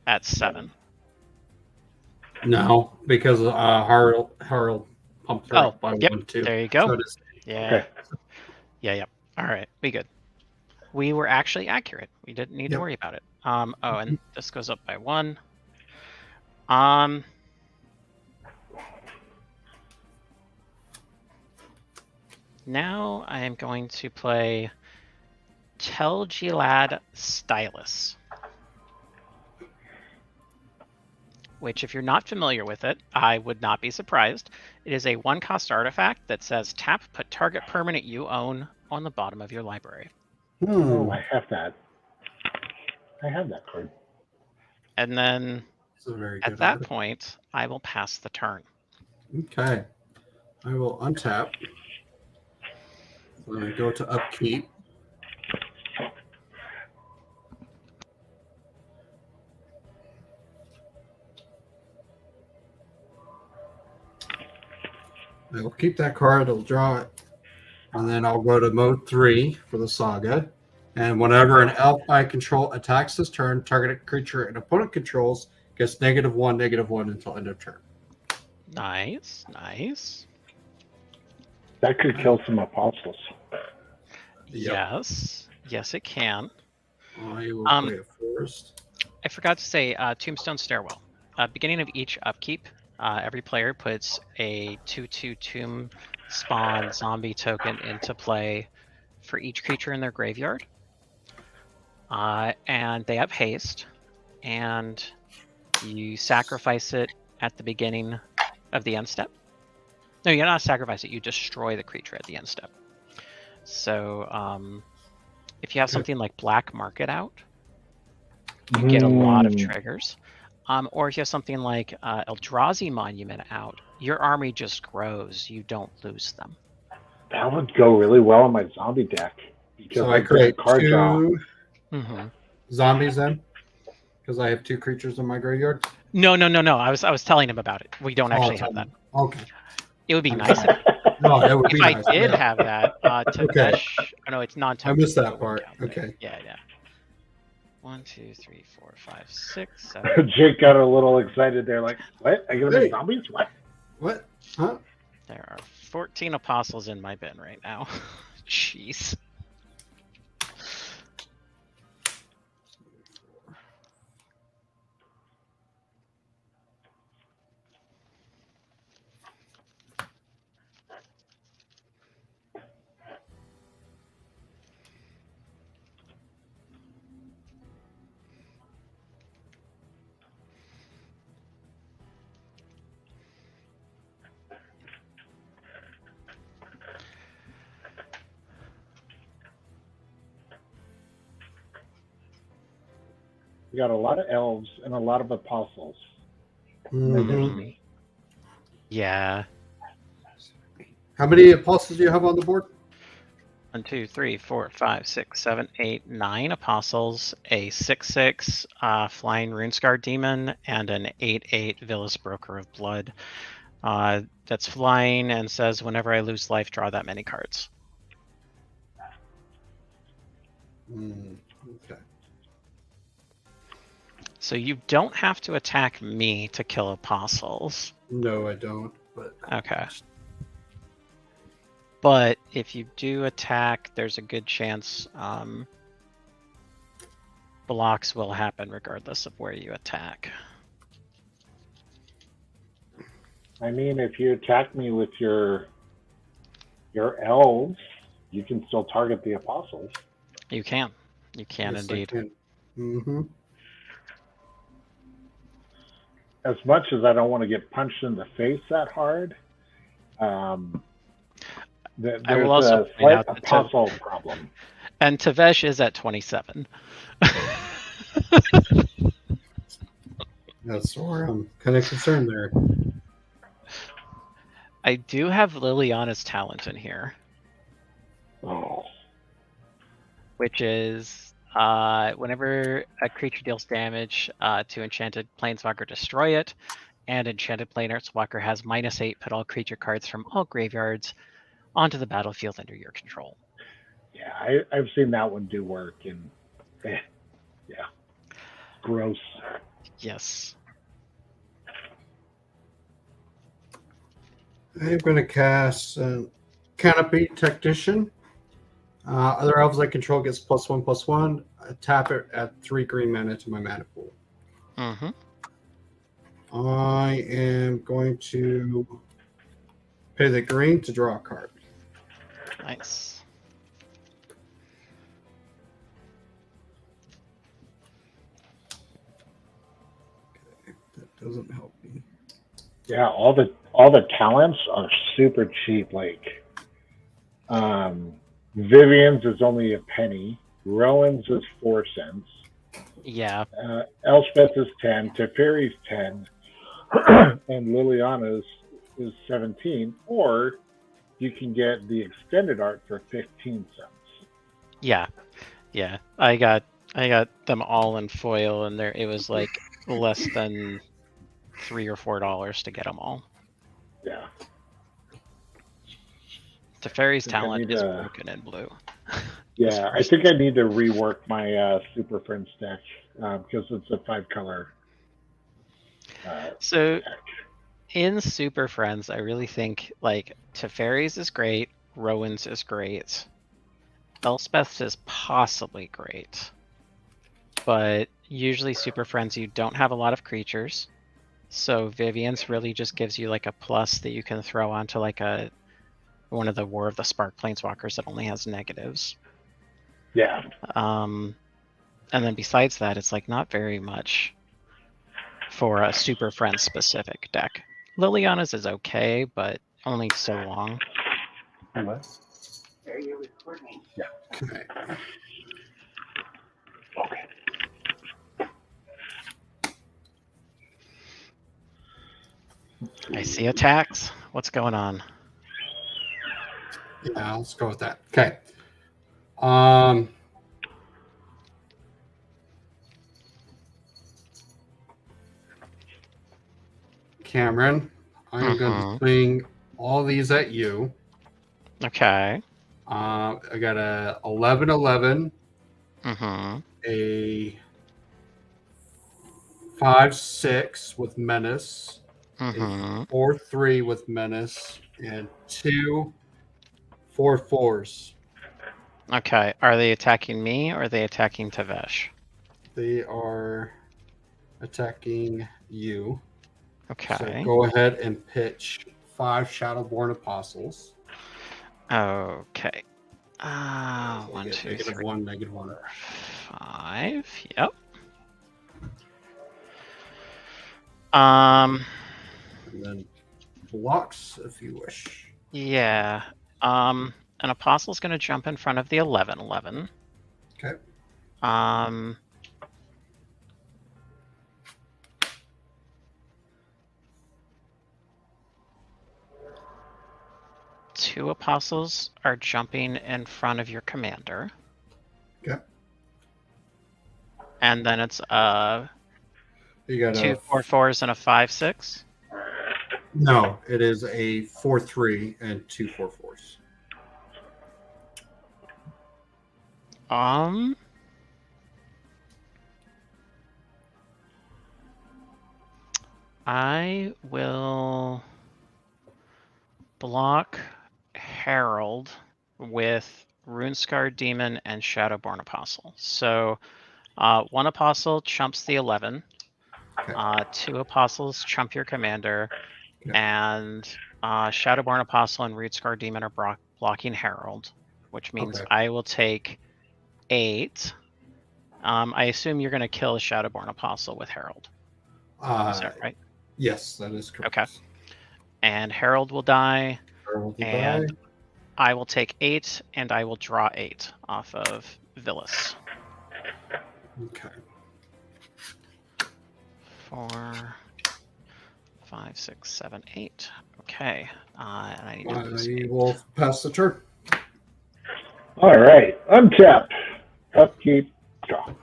S3: at 7.
S2: No, because Harold pumped her up by 1, 2.
S3: There you go.
S2: So
S3: yeah. Yeah. All right, we good. We were actually accurate. We didn't need to worry about it. And this goes up by 1. Now I am going to play Tel-Gilad Stylus, which, if you're not familiar with it, I would not be surprised. It is a 1-cost artifact that says tap, put target permanent you own on the bottom of your library.
S1: Oh, I have that. I have that card.
S3: And then at that point, I will pass the turn.
S2: Okay. I will untap. We're going to go to upkeep. I will keep that card. I'll draw it. And then I'll go to mode 3 for the saga. And whenever an elf I control attacks this turn, targeted creature an opponent controls gets -1/-1 until end of turn.
S3: Nice, nice.
S1: That could kill some apostles.
S2: Yep.
S3: Yes, it can.
S2: I will play it first.
S3: I forgot to say, Tombstone Stairwell. Beginning of each upkeep, every player puts a 2/2 Tomb Spawn zombie token into play for each creature in their graveyard. And they have haste, and you sacrifice it at the beginning of the end step. No, you don't sacrifice it, you destroy the creature at the end step. So if you have something like Black Market out, you get a lot of triggers. Or if you have something like Eldrazi Monument out, your army just grows. You don't lose them.
S1: That would go really well in my zombie deck.
S2: So I create
S1: card draw.
S2: 2 zombies then? Because I have 2 creatures in my graveyard?
S3: No. I was telling him about it. We don't actually have that.
S2: Okay.
S3: It would be nice
S2: No, that would be
S3: if
S2: nice.
S3: I did have that. Tavesh, oh, no, it's non-token.
S2: I missed that part. Okay.
S3: Yeah. 1, 2, 3, 4, 5, 6, 7.
S1: Jake got a little excited there, like, what? I give them zombies? What?
S2: What? Huh?
S3: There are 14 apostles in my bin right now. Jeez.
S1: We got a lot of elves and a lot of apostles.
S2: Mm-hmm.
S3: Yeah.
S2: How many apostles do you have on the board?
S3: 1, 2, 3, 4, 5, 6, 7, 8, 9 apostles, a 6/6 flying Runescar demon, and an 8/8 Villas Broker of Blood. That's flying and says whenever I lose life, draw that many cards.
S2: Okay.
S3: So you don't have to attack me to kill apostles.
S2: No, I don't. But
S3: Okay. But if you do attack, there's a good chance blocks will happen regardless of where you attack.
S1: I mean, if you attack me with your elves, you can still target the apostles.
S3: You can. You can
S2: yes,
S3: indeed.
S2: Mm-hmm.
S1: As much as I don't want to get punched in the face that hard, there's
S3: I will also
S1: a
S3: point
S1: slight
S3: out that
S1: apostle problem.
S3: And Tavesh is at 27.
S2: That's where I'm kind of concerned there.
S3: I do have Liliana's talent in here,
S1: Oh.
S3: which is whenever a creature deals damage to Enchanted Planeswalker, destroy it, and Enchanted Planeswalker has -8, put all creature cards from all graveyards onto the battlefield under your control.
S1: Yeah, I've seen that one do work, and yeah, gross.
S3: Yes.
S2: I'm going to cast Canopy Technician. Other elves I control gets +1/+1. I tap it at 3 green mana to my mana pool.
S3: Mm-hmm.
S2: I am going to pay the green to draw a card.
S3: Nice.
S2: Okay, that doesn't help me.
S1: Yeah, all the talents are super cheap. Like, Vivian's is only a penny. Rowan's is 4 cents.
S3: Yeah.
S1: Elspeth is 10. Teferi's 10. And Liliana's is 17. Or you can get the extended art for 15 cents.
S3: Yeah, I got them all in foil, and it was like less than $3 or $4 to get them all.
S1: Yeah.
S3: Teferi's talent is broken in blue.
S1: Yeah, I think I need to rework my Super Friends deck because it's a 5-color.
S3: So in Super Friends, I really think like Teferi's is great, Rowan's is great, Elspeth's is possibly great, but usually Super Friends you don't have a lot of creatures, so Vivian's really just gives you like a plus that you can throw onto like one of the War of the Spark Planeswalkers that only has negatives.
S1: Yeah.
S3: And then besides that, it's like not very much for a Super Friends specific deck. Liliana's is okay, but only so long.
S1: What? Are you recording? Yeah.
S2: Okay.
S3: I see attacks. What's going on?
S2: Yeah, let's go with that. Okay. Cameron, I'm going to swing all these at you.
S3: Okay.
S2: I got a 11-11, a 5-6 with menace, a 4-3 with menace, and 2 4-4s.
S3: Okay. Are they attacking me or are they attacking Tavesh?
S2: They are attacking you.
S3: Okay.
S2: So go ahead and pitch 5 Shadowborn Apostles.
S3: Okay.
S2: So
S3: 1, 2,
S2: negative
S3: 3,
S2: 1, negative 1.
S3: 5. Yep.
S2: And then blocks if you wish.
S3: Yeah. An Apostle's going to jump in front of the 11-11.
S2: Okay.
S3: 2 Apostles are jumping in front of your commander.
S2: Okay.
S3: And then it's
S2: You got
S3: 2 4-4s and a 5-6.
S2: No, it is a 4-3 and 2 4-4s.
S3: I will block Herald with Runescarred Demon and Shadowborn Apostle. So 1 Apostle chumps the 11.
S2: Okay.
S3: 2 Apostles chump your commander.
S2: Okay.
S3: And Shadowborn Apostle and Runescarred Demon are blocking Herald, which means I will take 8. I assume you're going to kill a Shadowborn Apostle with Herald. Is that right?
S2: Yes, that is correct.
S3: Okay. And Herald will die.
S2: Herald will
S3: and
S2: die.
S3: I will take 8, and I will draw 8 off of Villas.
S2: Okay.
S3: 4, 5, 6, 7, 8. Okay. And I need to
S2: I will pass the turn.
S1: All right. Untap. Upkeep. Draw.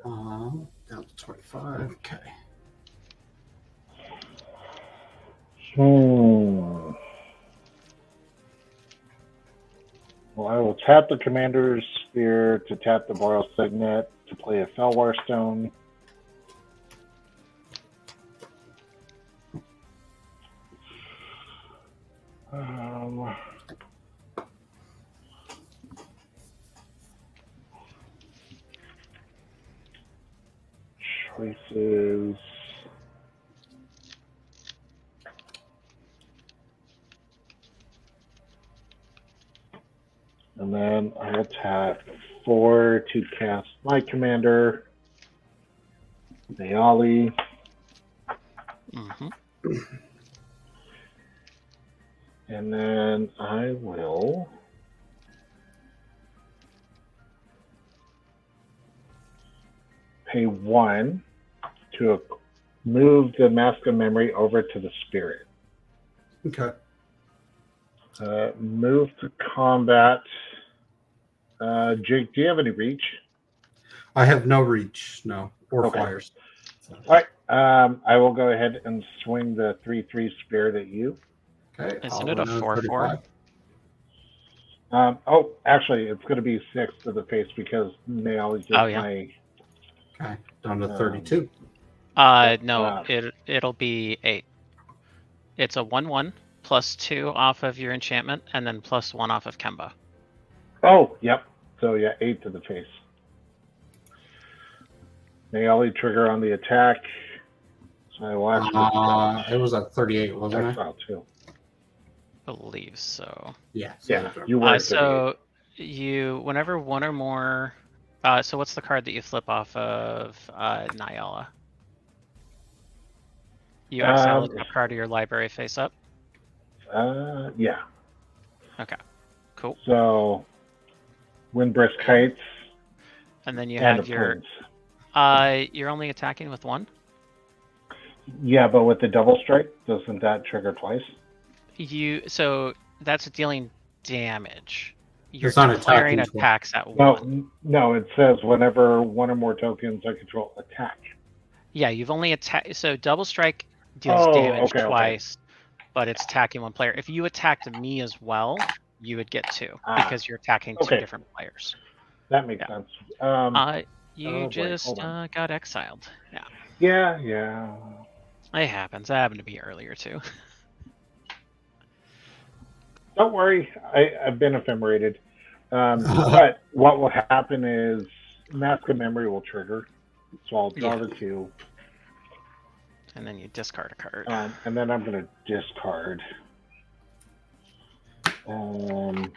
S2: Down to 25. Okay.
S1: Well, I will tap the Commander's Sphere to tap the Boreal Signet to play a Felwar Stone. Choices. And then I will tap 4 to cast my commander, Naali. And then I will pay 1 to move the Mask of Memory over to the Spirit.
S2: Okay.
S1: Move to combat. Jake, do you have any reach?
S2: I have no reach, no, or
S1: Okay.
S2: flyers. So,
S1: All right. I will go ahead and swing the 3/3 spirit at you.
S2: okay.
S3: Isn't
S2: I'll
S3: it a
S2: run down
S3: 4/4?
S2: 35.
S1: Oh, actually, it's going to be 6 to the face because Nail just
S3: Oh, yeah.
S1: my.
S2: Okay, down to 32.
S3: No, it'll be 8. It's a 1/1 +2 off of your enchantment, and then +1 off of Kemba.
S1: Oh, yep. So yeah, 8 to the face. Nail trigger on the attack. So I will actually.
S2: It was at 38, wasn't it?
S1: Exile too.
S3: Believe so.
S2: Yeah.
S1: Yeah, you were.
S3: So you, whenever one or more. So what's the card that you flip off of Nyala? You exile the top card of your library face up.
S1: Yeah.
S3: Okay. Cool.
S1: So, Windbrisk Heights.
S3: And then you
S1: and
S3: have your.
S1: Plains.
S3: You're only attacking with 1.
S1: Yeah, but with the double strike, doesn't that trigger twice?
S3: So that's dealing damage. You're
S2: It's not
S3: declaring
S2: attacking
S3: attacks at 1.
S1: No, it says whenever one or more tokens I control attack.
S3: Yeah, you've only attacked. So double strike deals damage twice, but it's attacking 1 player. If you attacked me as well, you would get 2 because you're attacking 2 different players.
S1: That makes sense.
S3: You just got exiled. Yeah.
S1: Yeah.
S3: It happens. I happened to be earlier too.
S1: Don't worry, I've been ephemerated. But what will happen is Mask of Memory will trigger. So I'll draw the 2.
S3: And then you discard a card.
S1: And then I'm going to discard. I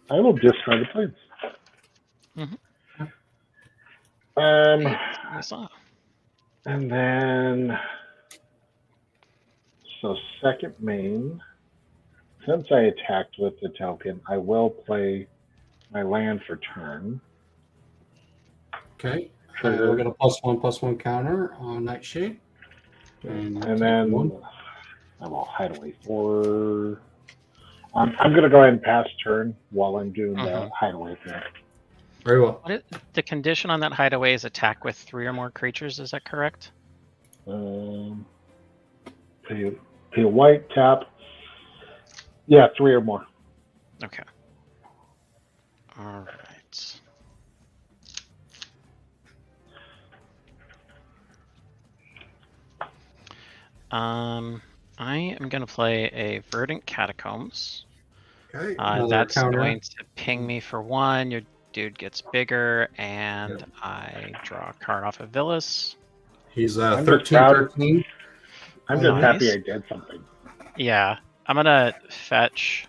S1: will discard the Plains.
S3: I saw.
S1: And then, so second main, since I attacked with the token, I will play my land for turn.
S2: Okay. We'll get a +1/+1 counter on Nightshade.
S1: And then I will hide away 4. I'm going to go ahead and pass turn while I'm doing the hideaway thing.
S2: Very well.
S3: The condition on that hideaway is attack with 3 or more creatures. Is that correct?
S1: Pay a white, tap. Yeah, 3 or more.
S3: Okay. All right. I am going to play a Verdant Catacombs.
S2: Okay.
S3: That's
S2: counter.
S3: going to ping me for 1. Your dude gets bigger, and I draw a card off of Villas.
S2: He's 13.
S1: I'm just happy I did something.
S3: Yeah. I'm going to fetch,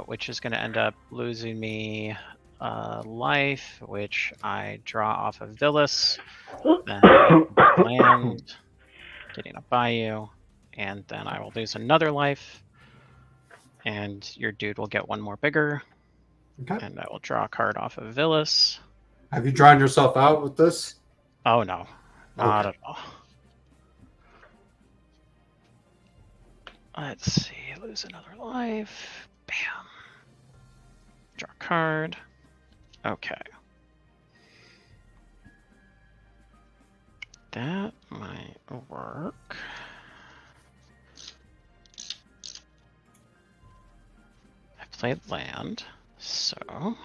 S3: which is going to end up losing me life, which I draw off of Villas. Then land, getting a Bayou, and then I will lose another life. And your dude will get 1 more bigger.
S2: Okay.
S3: And I will draw a card off of Villas.
S2: Have you drawn yourself out with this?
S3: Oh, no. Not at all. Let's see. Lose another life. Bam. Draw a card. Okay. That might work. I played land, so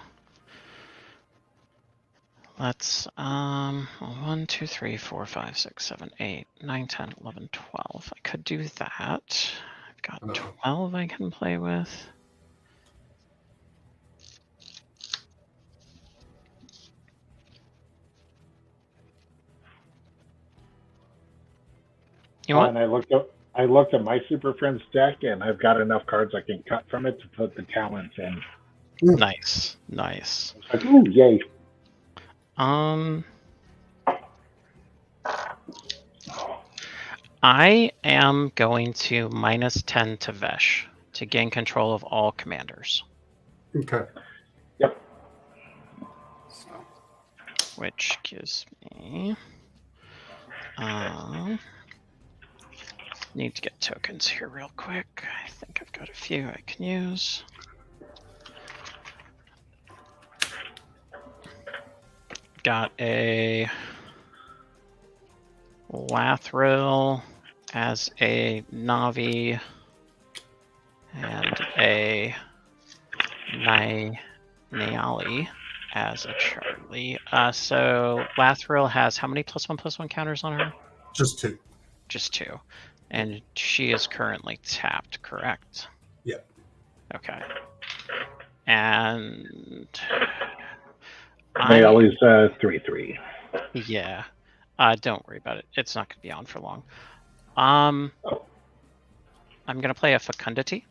S3: let's 1, 2, 3, 4, 5, 6, 7, 8, 9, 10, 11, 12. I could do that. I've got 12 I can play with. You know what?
S1: And I looked at my Super Friends deck, and I've got enough cards I can cut from it to put the talents in.
S3: Nice, nice.
S1: Like, ooh, yay!
S3: I am going to -10 to Vesh to gain control of all commanders.
S2: Okay.
S1: Yep.
S2: So,
S3: Which gives me Need to get tokens here real quick. I think I've got a few I can use. Got a Lathril as a Navi and a Niali as a Charlie. So Lathril has how many +1/+1 counters on her?
S2: Just 2.
S3: Just 2. And she is currently tapped, correct?
S2: Yep.
S3: Okay. And
S1: Niali's 3/3.
S3: Yeah. Don't worry about it. It's not going to be on for long. I'm going to play a Fecundity.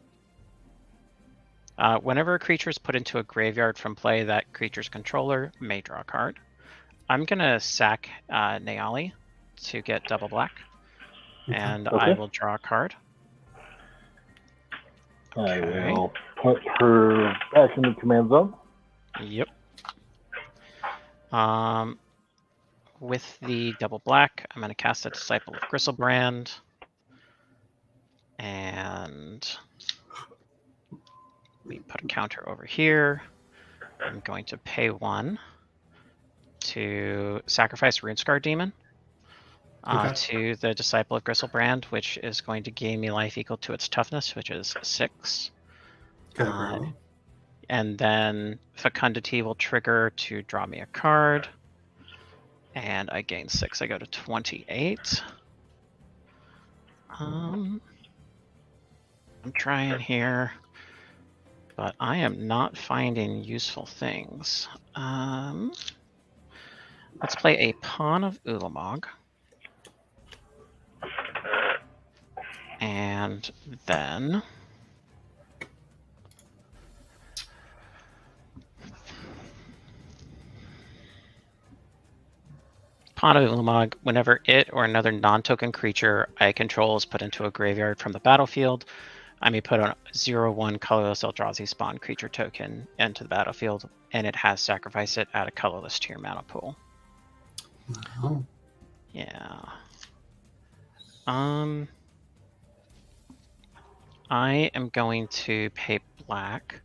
S3: Whenever a creature is put into a graveyard from play, that creature's controller may draw a card. I'm going to sack Niali to get double black. And I will draw a card. Okay.
S1: I will put her back in the command zone.
S3: Yep. With the double black, I'm going to cast a Disciple of Gristlebrand. And we put a counter over here. I'm going to pay 1 to sacrifice Runescar Demon to the Disciple of Gristlebrand, which is going to gain me life equal to its toughness, which is 6. And then Fecundity will trigger to draw me a card. And I gain 6. I go to 28. I'm trying here, but I am not finding useful things. Let's play a Pawn of Ulamog. And then Pawn of Ulamog, whenever it or another non-token creature I control is put into a graveyard from the battlefield, I may put a 0/1 colorless Eldrazi spawn creature token into the battlefield, and it has sacrifice it, add a colorless to your mana pool.
S2: Oh.
S3: Yeah. I am going to pay black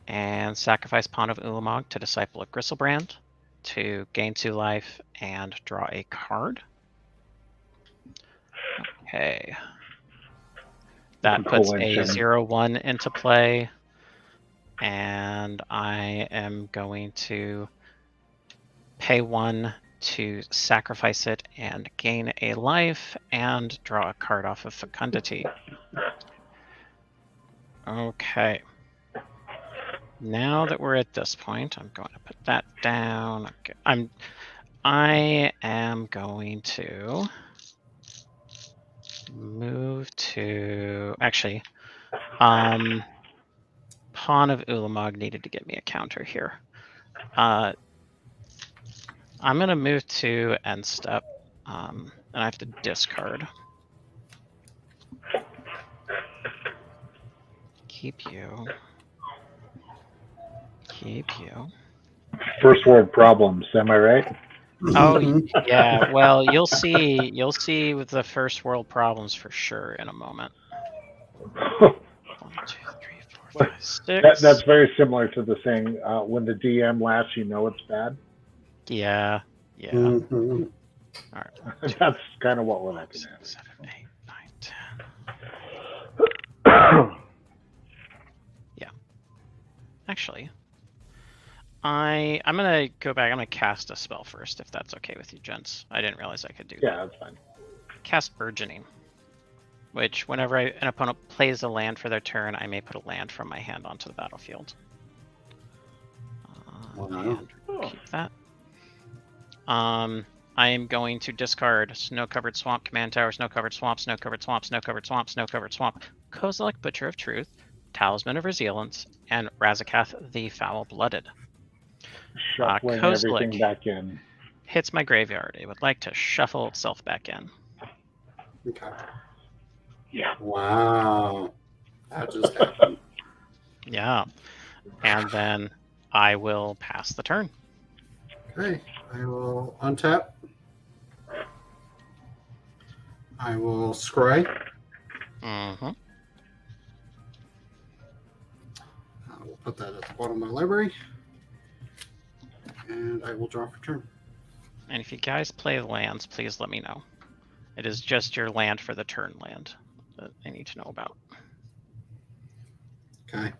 S3: and sacrifice Pawn of Ulamog to Disciple of Gristlebrand to gain 2 life and draw a card. Okay. That puts a 0/1 into play, and I am going to pay 1 to sacrifice it and gain a life and draw a card off of Fecundity. Okay. Now that we're at this point, I'm going to put that down. Okay. I am going to move to actually Pawn of Ulamog needed to get me a counter here. I'm gonna move to end step, and I have to discard. Keep you.
S1: First world problems, am I right?
S3: Oh yeah, well you'll see with the first world problems for sure in a moment. 1, 2, 3, 4, 5, 6.
S1: That's very similar to the saying, when the DM laughs, you know it's bad.
S3: Yeah.
S2: Mm-hmm.
S3: All right.
S1: That's kind of what we're looking
S3: 6,
S1: at.
S3: 7, 8, 9, 10. Yeah. Actually, I'm gonna go back. I'm gonna cast a spell first, if that's okay with you, gents. I didn't realize I could do that.
S1: Yeah, that's fine.
S3: Cast Burgeoning, which whenever an opponent plays a land for their turn, I may put a land from my hand onto the battlefield. And keep that. I am going to discard Snow-Covered Swamp, Command Tower, Snow-Covered Swamp, Snow-Covered Swamp, Snow-Covered Swamp, Snow-Covered Swamp, Kozilek, Butcher of Truth, Talisman of Resilience, and Razakath the Foul-Blooded.
S1: Shuffling everything back in.
S3: Hits my graveyard. It would like to shuffle itself back in.
S2: Okay.
S1: Yeah.
S2: Wow. That just happened.
S3: Yeah. And then I will pass the turn.
S2: Okay. I will untap. I will scry.
S3: Mm-hmm.
S2: I will put that at the bottom of my library. And I will draw for turn.
S3: And if you guys play lands, please let me know. It is just your land for the turn land that I need to know about.
S2: Okay.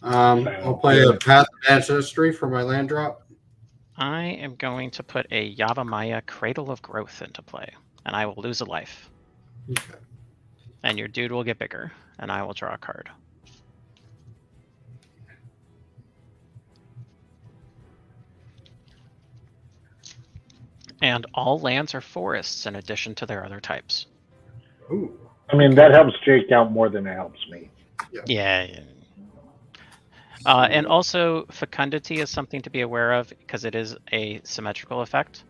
S2: I'll play a Path of Ancestry for my land drop.
S3: I am going to put a Yavimaya Cradle of Growth into play, and I will lose a life.
S2: Okay.
S3: And your dude will get bigger, and I will draw a card. And all lands are forests in addition to their other types.
S2: Ooh.
S1: I mean, that helps Jake out more than it helps me.
S3: Yeah. And also, fecundity is something to be aware of because it is a symmetrical effect.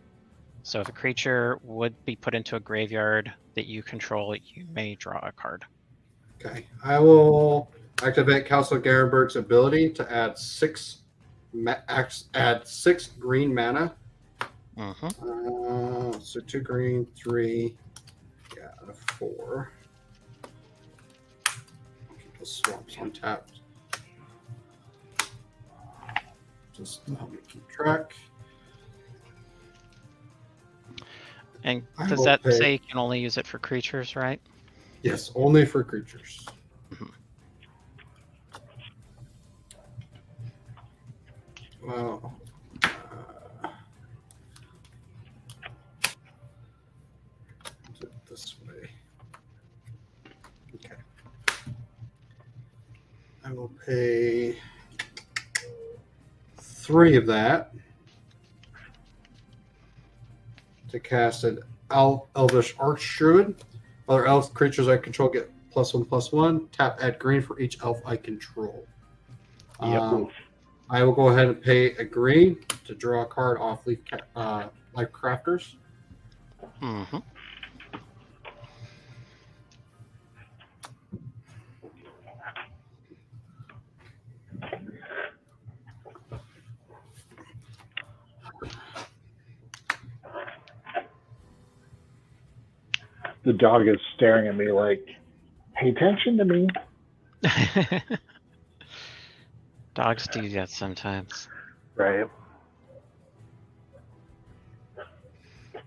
S3: So if a creature would be put into a graveyard that you control, you may draw a card.
S2: Okay. I will activate Castle Garenberg's ability to add six green mana.
S3: Mm-hmm.
S2: So 2 green, 3, 4. Keep the swamps untapped. Just to help me keep track.
S3: And does that say you can only use it for creatures, right?
S2: Yes, only for creatures.
S3: Mm-hmm.
S2: Well, this way. Okay. I will pay 3 of that to cast an Elvish Archdruid. Other elf creatures I control get +1/+1. Tap, add green for each elf I control.
S3: Yep.
S2: I will go ahead and pay a green to draw a card off Life Crafters.
S3: Mm-hmm.
S1: The dog is staring at me like, pay attention to me.
S3: Dogs do that sometimes.
S1: Right.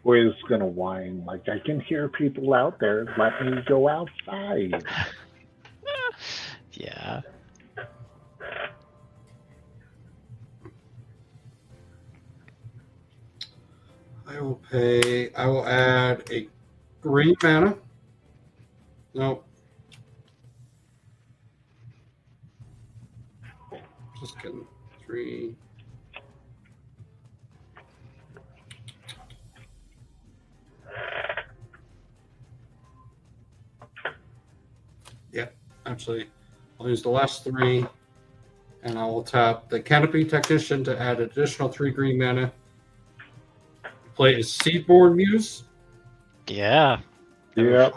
S1: Boy's gonna whine like, I can hear people out there. Let me go outside.
S3: Yeah.
S2: I will add a green mana. Nope. Just kidding. 3. Yep. Actually, I'll use the last 3, and I will tap the Canopy Technician to add additional 3 green mana. Play a Seedborn Muse.
S3: Yeah.
S1: Yep.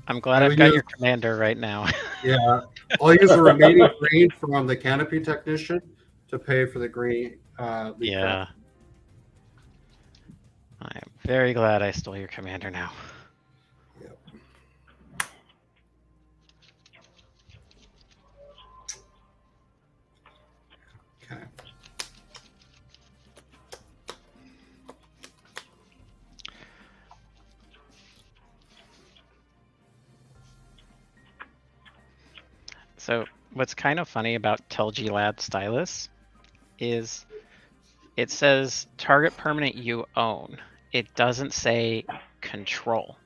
S3: I'm glad I've got your commander right now.
S2: Yeah. I'll use the remaining green from the Canopy Technician to pay for the green.
S3: Yeah. I am very glad I stole your commander now.
S2: Yep. Okay.
S3: So what's kind of funny about Telgilad Stylus is it says target permanent you own. It doesn't say control.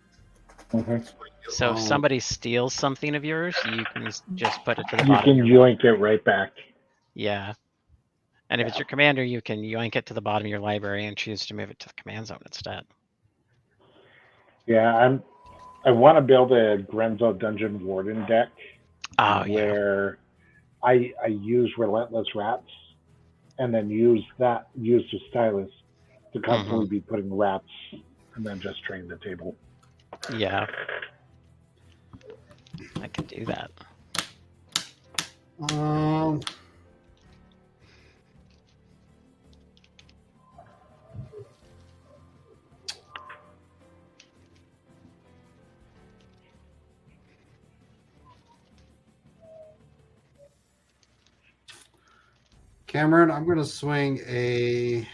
S1: Mm-hmm.
S3: So if somebody steals something of yours, you can just put it to the
S1: You
S3: bottom.
S1: can yoink it right back.
S3: Yeah. And if it's your commander, you can yoink it to the bottom of your library and choose to move it to the command zone instead.
S1: Yeah, I want to build a Grenzo Dungeon Warden deck where I use Relentless Rats and then use the Stylus to constantly be putting rats and then just train the table.
S3: Yeah. I could do that.
S2: Cameron, I'm going to swing a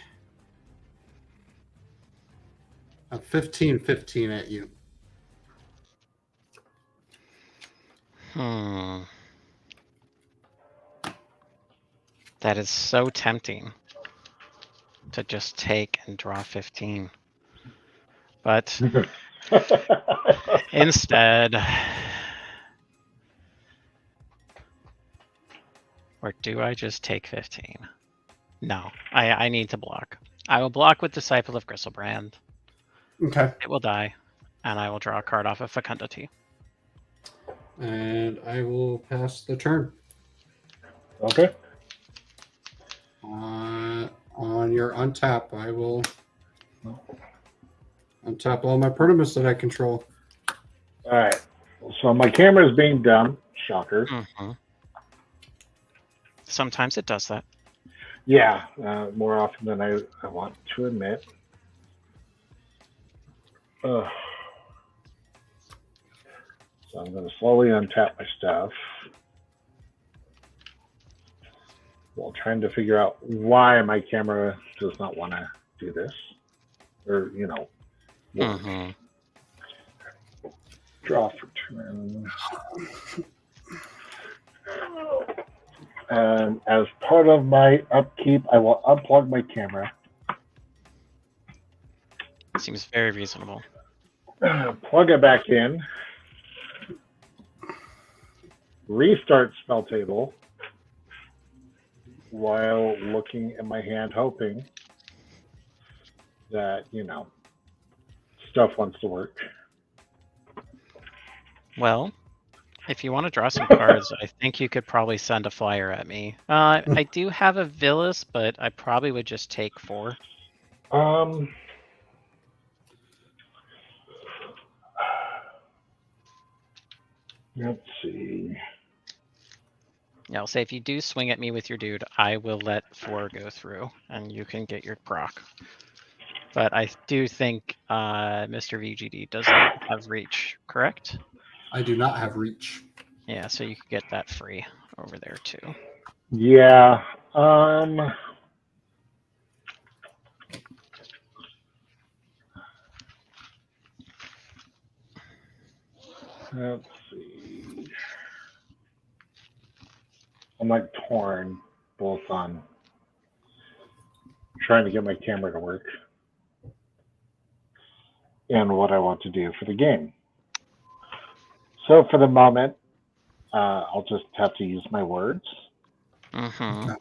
S2: 15-15 at you.
S3: That is so tempting to just take and draw 15. But instead, or do I just take 15? No, I need to block. I will block with Disciple of Gristlebrand.
S2: Okay.
S3: It will die, and I will draw a card off of Fecundity.
S2: And I will pass the turn.
S1: Okay.
S2: On your untap, I will untap all my permanents that I control.
S1: All right. So my camera is being dumb. Shocker.
S3: Sometimes it does that.
S1: Yeah, more often than I want to admit. So I'm going to slowly untap my stuff while trying to figure out why my camera does not want to do this. Or, you know, draw for turn. And as part of my upkeep, I will unplug my camera.
S3: Seems very reasonable.
S1: Plug it back in. Restart spell table while looking at my hand, hoping that, you know, stuff wants to work.
S3: Well, if you want to draw some cards, I think you could probably send a flyer at me. I do have a Villas, but I probably would just take 4.
S1: Let's see.
S3: Yeah, I'll say if you do swing at me with your dude, I will let 4 go through, and you can get your proc. But I do think Mr. VGD does not have reach, correct?
S2: I do not have reach.
S3: Yeah, so you could get that free over there too.
S1: Yeah. Let's see. I'm like torn both on trying to get my camera to work and what I want to do for the game. So for the moment, I'll just have to use my words.
S3: Mm-hmm.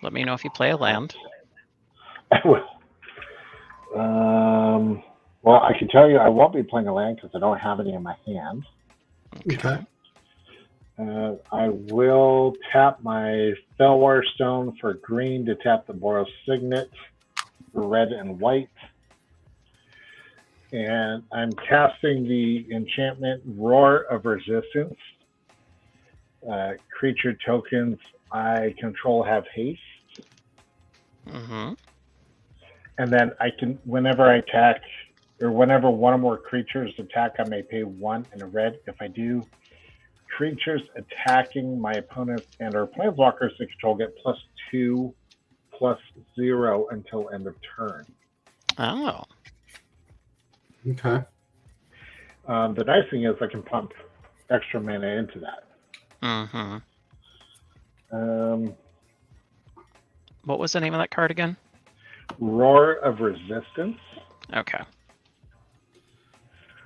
S3: Let me know if you play a land.
S1: I will. Well, I can tell you I won't be playing a land because I don't have any in my hand.
S2: Okay.
S1: I will tap my Felwar Stone for green to tap the Boros Signet for red and white. And I'm casting the enchantment Roar of Resistance. Creature tokens I control have haste.
S3: Mm-hmm.
S1: And then I can, whenever I attack, or whenever one or more creatures attack, I may pay 1 and a red. If I do, creatures attacking my opponents and or planeswalkers they control get +2/+0 until end of turn.
S3: Oh.
S2: Okay.
S1: The nice thing is I can pump extra mana into that.
S3: Mm-hmm. What was the name of that card again?
S1: Roar of Resistance.
S3: Okay.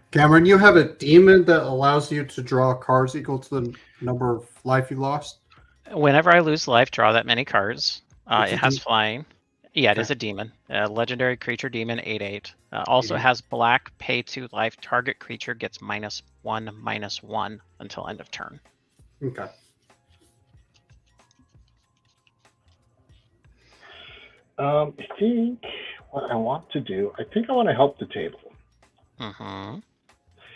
S2: Cameron, you have a demon that allows you to draw cards equal to the number of life you lost?
S3: Whenever I lose life, draw that many cards.
S2: It's
S3: It
S2: a
S3: has flying. Yeah, it
S2: Okay.
S3: is a demon. Legendary creature demon, 8/8. Also
S2: 8/8.
S3: has black, pay 2 life. Target creature gets -1/-1 until end of turn.
S2: Okay.
S1: I think what I want to do, I think I want to help the table.
S3: Mm-hmm.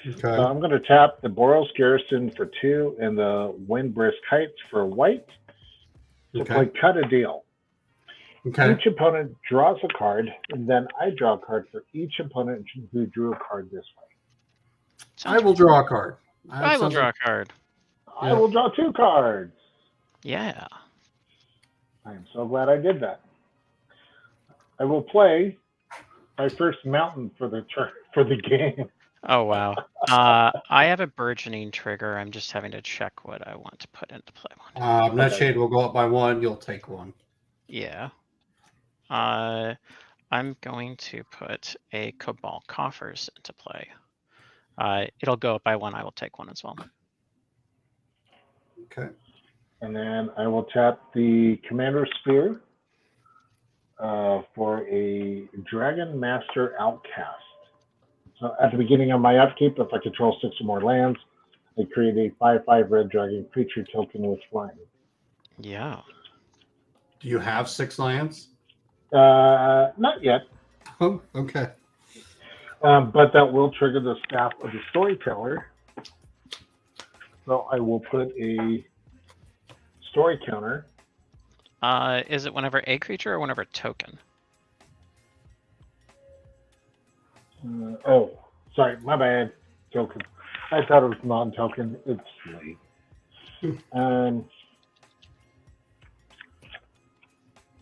S2: Okay.
S1: So I'm going to tap the Boros Garrison for 2 and the Windbrisk Heights for white to
S2: Okay.
S1: play Cut a Deal.
S2: Okay.
S1: Each opponent draws a card, and then I draw a card for each opponent who drew a card this way.
S2: I will draw a card.
S3: I will draw a card.
S1: I will draw 2 cards.
S3: Yeah.
S1: I am so glad I did that. I will play my first mountain for the game.
S3: Oh, wow. I have a burgeoning trigger. I'm just having to check what I want to put into play.
S2: Nightshade will go up by 1. You'll take 1.
S3: Yeah. I'm going to put a Cabal Coffers into play. It'll go up by 1. I will take 1 as well.
S2: Okay.
S1: And then I will tap the Commander Spear for a Dragon Master Outcast. So at the beginning of my upkeep, if I control 6 or more lands, I create a 5/5 red dragon creature token with flying.
S3: Yeah.
S2: Do you have 6 lands?
S1: Not yet.
S2: Oh, okay.
S1: But that will trigger the Staff of the Storyteller. So I will put a story counter.
S3: Is it whenever a creature or whenever a token?
S1: Oh, sorry, my bad. Token. I thought it was non-token. It's late. All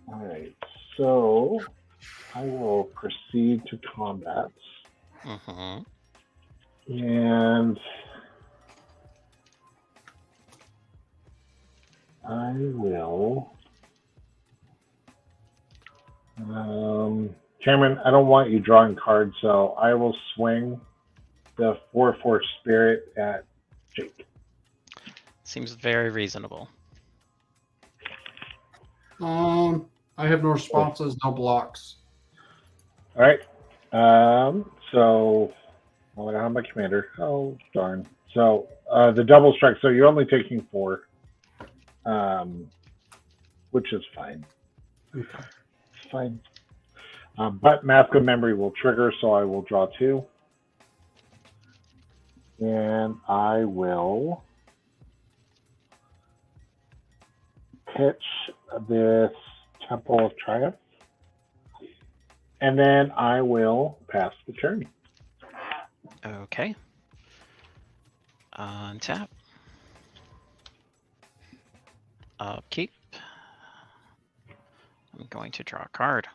S1: right, so I will proceed to combat.
S3: Mm-hmm.
S1: And I will. Cameron, I don't want you drawing cards, so I will swing the 4/4 spirit at Jake.
S3: Seems very reasonable.
S2: I have no responses, no blocks.
S1: All right. So I don't have my commander. Oh darn. So the double strike. So you're only taking 4, which is fine.
S2: Okay.
S1: It's fine. But Mask of Memory will trigger, so I will draw 2. And I will pitch this Temple of Triumph. And then I will pass the turn.
S3: Okay. Untap. Upkeep. I'm going to draw a card.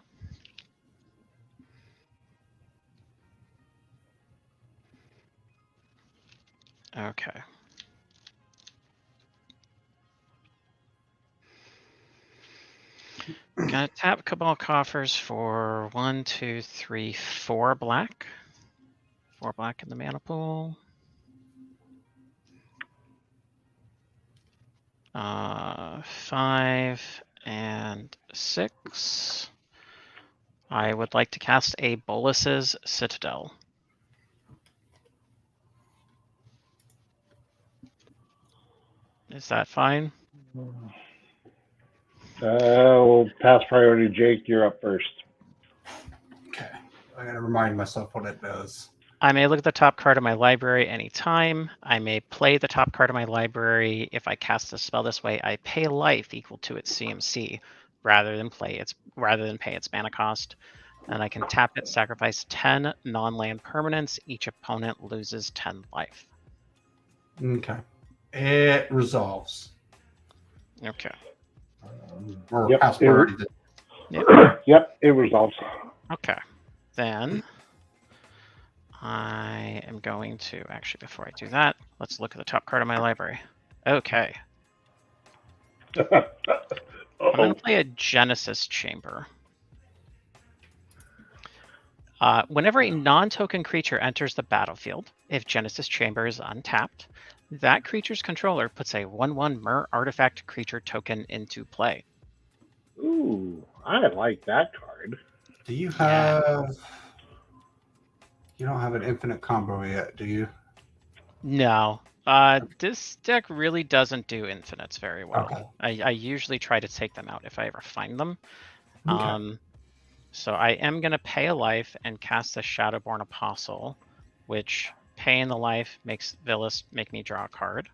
S3: Okay. Gonna tap Cabal Coffers for 1, 2, 3, 4 black. 4 black in the mana pool. 5 and 6. I would like to cast a Bolus's Citadel. Is that fine?
S1: We'll pass priority. Jake, you're up first.
S2: Okay. I gotta remind myself what it does.
S3: I may look at the top card of my library anytime. I may play the top card of my library. If I cast a spell this way, I pay life equal to its CMC rather than pay its mana cost. And I can tap it, sacrifice 10 non-land permanents. Each opponent loses 10 life.
S2: Okay. It resolves.
S3: Okay.
S2: Or
S1: Yep,
S2: pass priority.
S1: Yep, it resolves.
S3: Okay. Then I am going to, actually, before I do that, let's look at the top card of my library. Okay. I'm going to play a Genesis Chamber. Whenever a non-token creature enters the battlefield, if Genesis Chamber is untapped, that creature's controller puts a 1/1 Mer artifact creature token into play.
S1: Ooh, I like that card.
S2: Do you have... You don't have an infinite combo yet, do you?
S3: No. This deck really doesn't do infinites very well.
S2: Okay.
S3: I usually try to take them out if I ever find them.
S2: Okay.
S3: So I am going to pay a life and cast the Shadowborn Apostle, which paying the life makes Villas make me draw a card.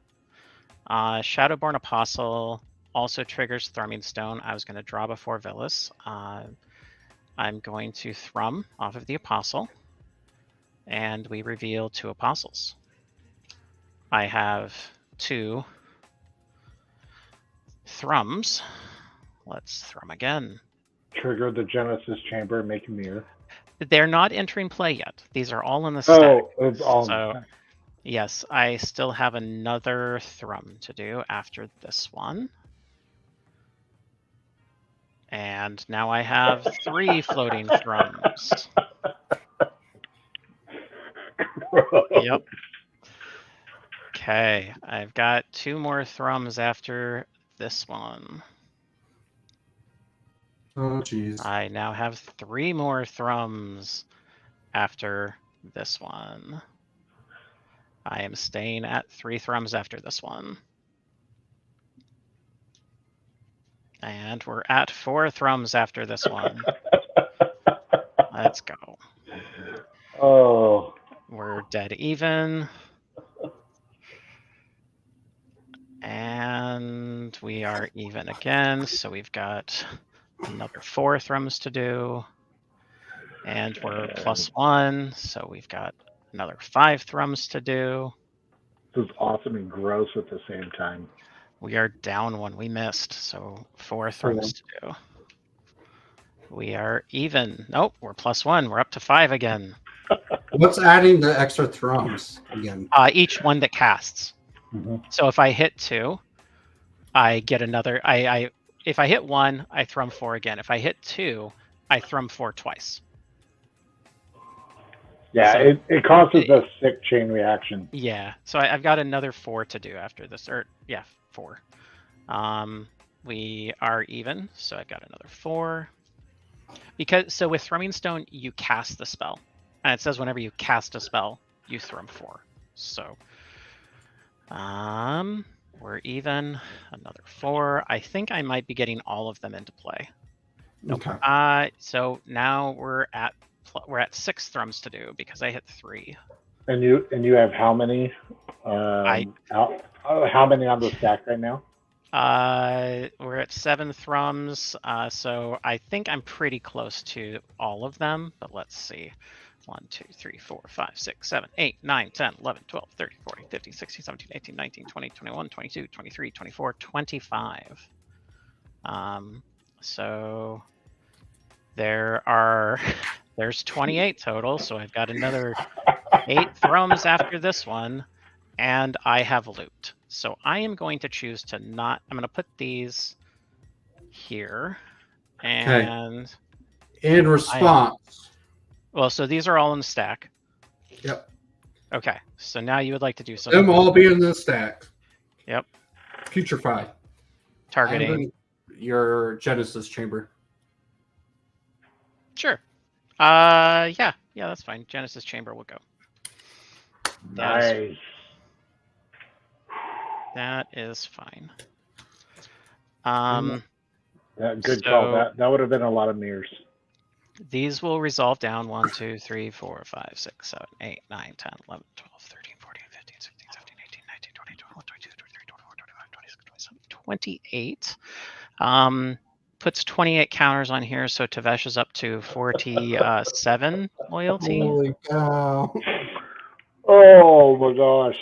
S3: Shadowborn Apostle also triggers Thrumming Stone. I was going to draw before Villas. I'm going to Thrum off of the Apostle, and we reveal 2 Apostles. I have 2 thrums. Let's thrum again.
S1: Trigger the Genesis chamber, make a mirror.
S3: They're not entering play yet. These are all in the stack.
S1: Oh, it's all in the
S3: So,
S1: stack.
S3: yes, I still have another thrum to do after this one. And now I have 3 floating thrums. Yep. Okay, I've got 2 more thrums after this one.
S2: Oh, jeez.
S3: I now have 3 more thrums after this one. I am staying at 3 thrums after this one. And we're at 4 thrums after this one. Let's go.
S1: Oh.
S3: We're dead even. And we are even again. So we've got another 4 thrums to do. And we're +1. So we've got another 5 thrums to do.
S1: This is awesome and gross at the same time.
S3: We are down 1. We missed. So 4 thrums to do. We are even. Nope, we're +1. We're up to 5 again.
S2: What's adding the extra thrums again?
S3: Each one that casts.
S1: Mm-hmm.
S3: So if I hit 2, I get another. If I hit 1, I thrum 4 again. If I hit 2, I thrum 4 twice.
S1: Yeah,
S3: So
S1: it causes a sick chain reaction.
S3: Yeah. So I've got another 4 to do after this. Or yeah, 4. We are even. So I've got another 4. So with Thrumming Stone, you cast the spell, and it says whenever you cast a spell, you thrum 4. So, we're even. Another 4. I think I might be getting all of them into play. Nope.
S2: Okay.
S3: So now we're at 6 thrums to do because I hit 3.
S1: And you have how many? How many on the stack right now?
S3: We're at 7 thrums, so I think I'm pretty close to all of them, but let's see. 1, 2, 3, 4, 5, 6, 7, 8, 9, 10, 11, 12, 13, 14, 15, 16, 17, 18, 19, 20, 21, 22, 23, 24, 25. So there's 28 total, so I've got another 8 thrums after this one, and I have looped. So I am going to choose to not. I'm going to put these here, and
S2: in response.
S3: Well, so these are all in the stack.
S2: Yep.
S3: Okay, so now you would like to do something.
S2: Them all be in the stack.
S3: Yep.
S2: Putrefy.
S3: Targeting
S2: your Genesis chamber.
S3: Sure. Yeah, that's fine. Genesis chamber will go.
S1: Nice.
S3: That is fine.
S1: Good call. That would have been a lot of mirrors.
S3: These will resolve down 1, 2, 3, 4, 5, 6, 7, 8, 9, 10, 11, 12, 13, 14, 15, 16, 17, 18, 19, 20, 21, 22, 23, 24, 25, 26, 27, 28. Puts 28 counters on here, so Tavesh is up to 47 loyalty.
S2: Holy cow.
S1: Oh my gosh.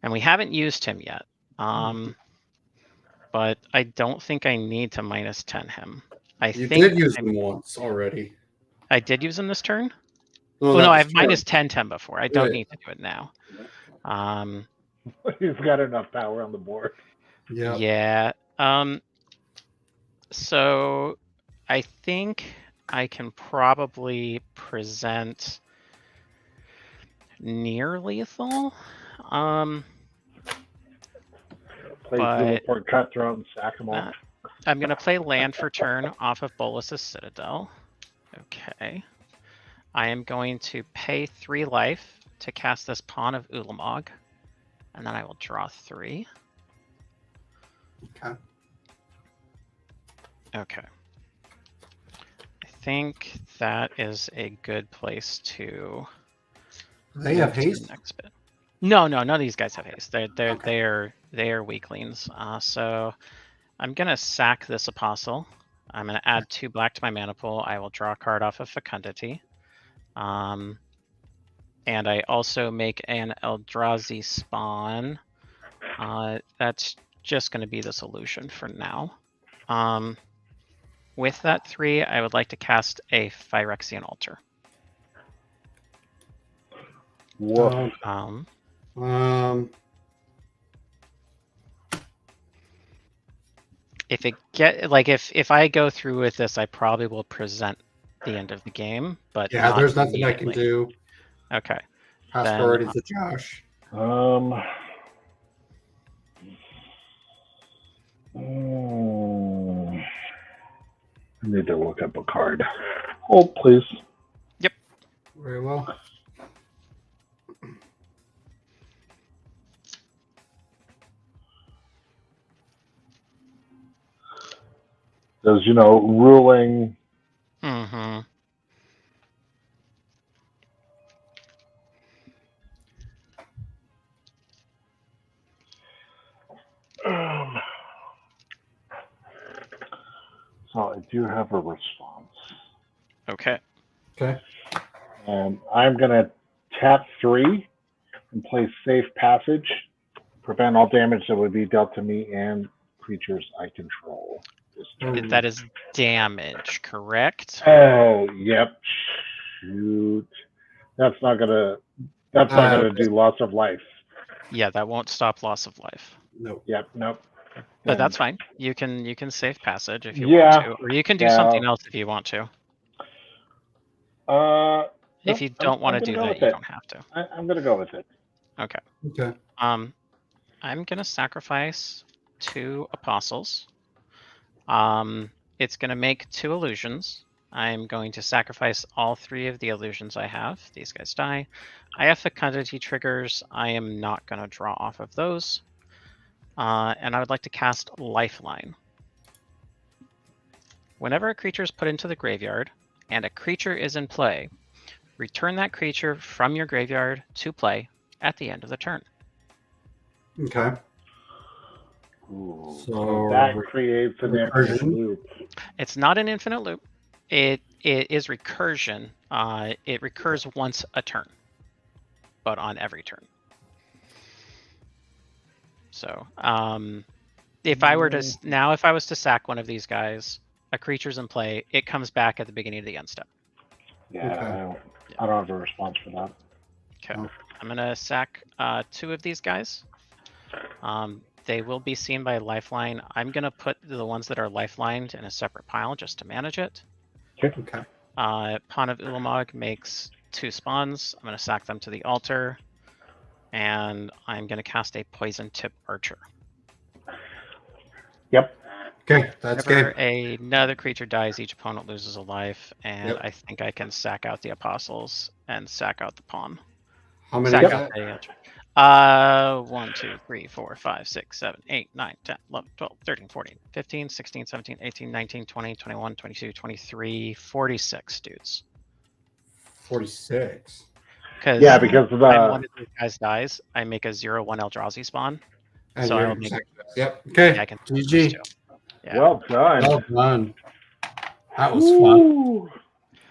S3: And we haven't used him yet. But I don't think I need to -10 him.
S2: You did use him once already.
S3: I did use him this turn?
S2: Well,
S3: no, I've -10 him before. I don't need to do it now.
S1: He's got enough power on the board.
S3: Yeah. So I think I can probably present near lethal.
S1: Play for cutthroat and sack them all.
S3: I'm going to play land for turn off of Bolus's Citadel. Okay. I am going to pay 3 life to cast this Pawn of Ulamog, and then I will draw 3. Okay. I think that is a good place to.
S2: They have haste.
S3: Next bit. No, none of these guys have haste. They are weaklings. So I'm gonna sack this Apostle. I'm gonna add 2 black to my mana pool. I will draw a card off of Fecundity. And I also make an Eldrazi spawn. That's just going to be the solution for now. With that 3, I would like to cast a Phyrexian Altar.
S1: Whoa.
S3: If it get like if I go through with this, I probably will present the end of the game, but
S2: Yeah,
S3: not
S2: there's nothing I can
S3: immediately.
S2: do.
S3: Okay.
S2: Pass
S3: Then,
S2: priority to Josh.
S1: I need to look up a card. Hold, please.
S3: Yep.
S2: Very well.
S1: There's, ruling.
S3: Mm-hmm.
S1: So I do have a response.
S3: Okay.
S2: Okay.
S1: I'm going to tap 3 and play Safe Passage. Prevent all damage that would be dealt to me and creatures I control.
S3: That is damage, correct?
S1: Oh, yep. Shoot. That's not gonna do loss of life.
S3: Yeah, that won't stop loss of life.
S2: Nope.
S1: Yep, nope.
S3: But that's fine. You can save passage if you
S1: Yeah,
S3: want to, or you can do something else if you want to. If you don't want to do that, you don't have to.
S1: I'm gonna go with it.
S3: Okay.
S2: Okay.
S3: I'm gonna sacrifice 2 apostles. It's gonna make 2 illusions. I'm going to sacrifice all 3 of the illusions I have. These guys die. I have fecundity triggers. I am not gonna draw off of those. And I would like to cast Lifeline. Whenever a creature is put into the graveyard and a creature is in play, return that creature from your graveyard to play at the end of the turn.
S2: Okay.
S1: Ooh,
S2: So
S1: that creates an infinite loop.
S3: It's not an infinite loop. It is recursion. It recurs once a turn, but on every turn. So, if I was to sack one of these guys, a creature's in play, it comes back at the beginning of the end step.
S1: Yeah, okay. I don't have a response for that.
S3: Okay, I'm gonna sack 2 of these guys. They will be seen by Lifeline. I'm gonna put the ones that are lifelined in a separate pile just to manage it.
S2: Okay.
S3: Pawn of Ulamog makes 2 spawns. I'm gonna sack them to the altar. And I'm going to cast a Poison Tip Archer.
S1: Yep.
S2: Okay, that's
S3: Whenever
S2: good.
S3: another creature dies, each opponent loses a life, and
S2: Yep.
S3: I think I can sack out the apostles and sack out the pawn.
S2: How many?
S3: Sack out the 1, 2, 3, 4, 5, 6, 7, 8, 9, 10, 11, 12, 13, 14, 15, 16, 17, 18, 19, 20, 21, 22, 23, 46 dudes.
S2: 46.
S3: Because
S1: of the
S3: one of these guys dies, I make a 0/1 Eldrazi spawn.
S2: And
S3: so I'll make
S2: Yep. Okay.
S3: Yeah, I can
S2: GG.
S3: Yeah.
S1: Well done.
S2: Well done. That was fun.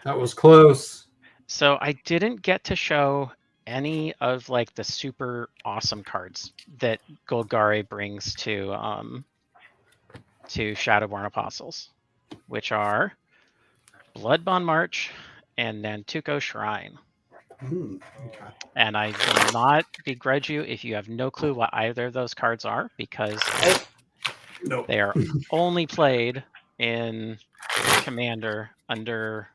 S2: That was close.
S3: So I didn't get to show any of like the super awesome cards that Golgari brings to Shadowborn Apostles, which are Bloodbond March and Nantuko Shrine.
S2: Okay.
S3: And I will not begrudge you if you have no clue what either of those cards are, because they are only played in Commander under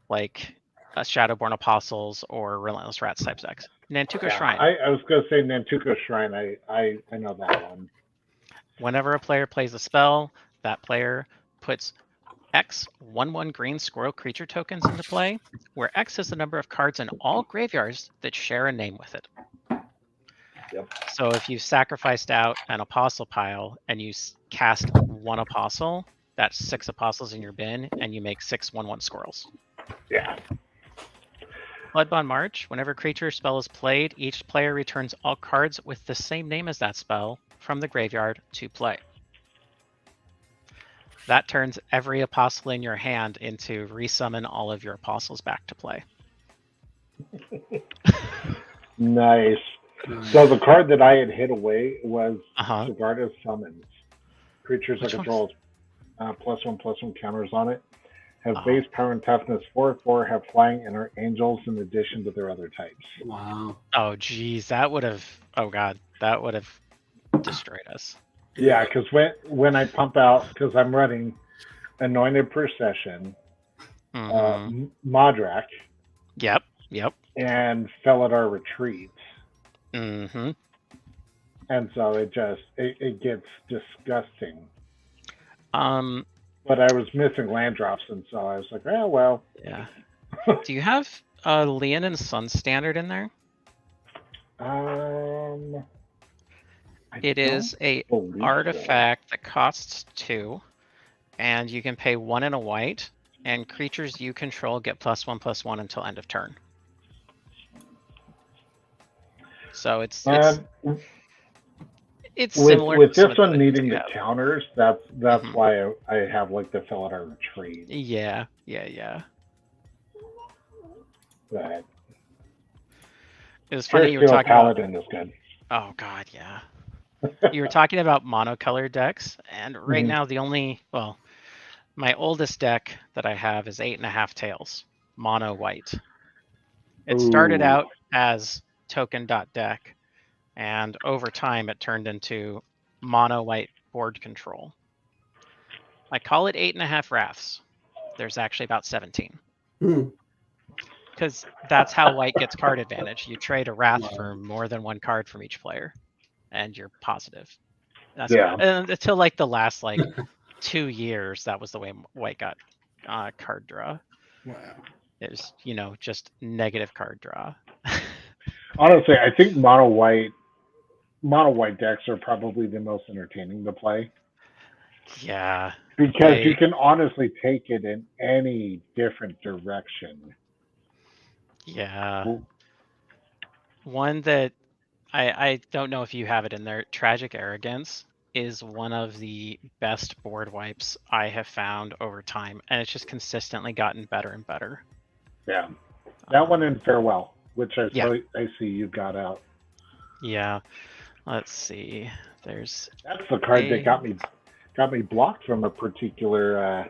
S3: like a Shadowborn Apostles or Relentless Rats type decks. Nantuko Shrine.
S1: I was going to say Nantuko Shrine. I know that one.
S3: Whenever a player plays a spell, that player puts X 1/1 green squirrel creature tokens into play, where X is the number of cards in all graveyards that share a name with it.
S1: Yep.
S3: So if you sacrificed out an apostle pile and you cast 1 apostle, that's 6 apostles in your bin, and you make 6 1/1 squirrels.
S1: Yeah.
S3: Bloodbond March. Whenever creature spell is played, each player returns all cards with the same name as that spell from the graveyard to play. That turns every apostle in your hand into resummon all of your apostles back to play.
S1: Nice. So the card that I had hit away was
S3: Uh-huh.
S1: Sigarda's Summons. Creatures
S3: Which
S1: that control +1/+1 counters on it. Have
S3: Oh.
S1: base power and toughness 4/4, have flying, and are angels in addition to their other types.
S2: Wow.
S3: Oh, geez, that would have. Oh God, that would have destroyed us.
S1: Yeah, because when I pump out, because I'm running Anointed Procession, Modrak,
S3: Yep.
S1: and Felidar Retreat.
S3: Mm-hmm.
S1: And so it gets disgusting.
S3: But
S1: I was missing land drops, and so I was like, oh well.
S3: Yeah. Do you have Leon and Sun Standard in there? It is a artifact that costs 2, and you can pay 1 and a white, and creatures you control get +1/+1 until end of turn. So it's similar
S1: with
S3: to
S1: this one needing the
S3: have.
S1: counters. That's why I have like the Felidar Retreat.
S3: Yeah.
S1: But
S3: it was funny you were talking
S1: Paladin is good.
S3: Oh God, yeah. You were talking about monocolored decks, and right now my oldest deck that I have is 8.5 tails, mono white. It started out as token.deck, and over time it turned into mono white board control. I call it 8.5 wraths. There's actually about 17. Because that's how white gets card advantage. You trade a wrath for more than 1 card from each player, and you're positive. And until like the last 2 years, that was the way white got card draw.
S2: Wow.
S3: It was, just negative card draw.
S1: Honestly, I think mono white decks are probably the most entertaining to play.
S3: Yeah.
S1: Because you can honestly take it in any different direction.
S3: Yeah. One that I don't know if you have it in there, Tragic Arrogance is one of the best board wipes I have found over time, and it's just consistently gotten better and better.
S1: Yeah. That one in Farewell, which I see you got out.
S3: Yeah. Let's see. That's
S1: the card that got me blocked from a particular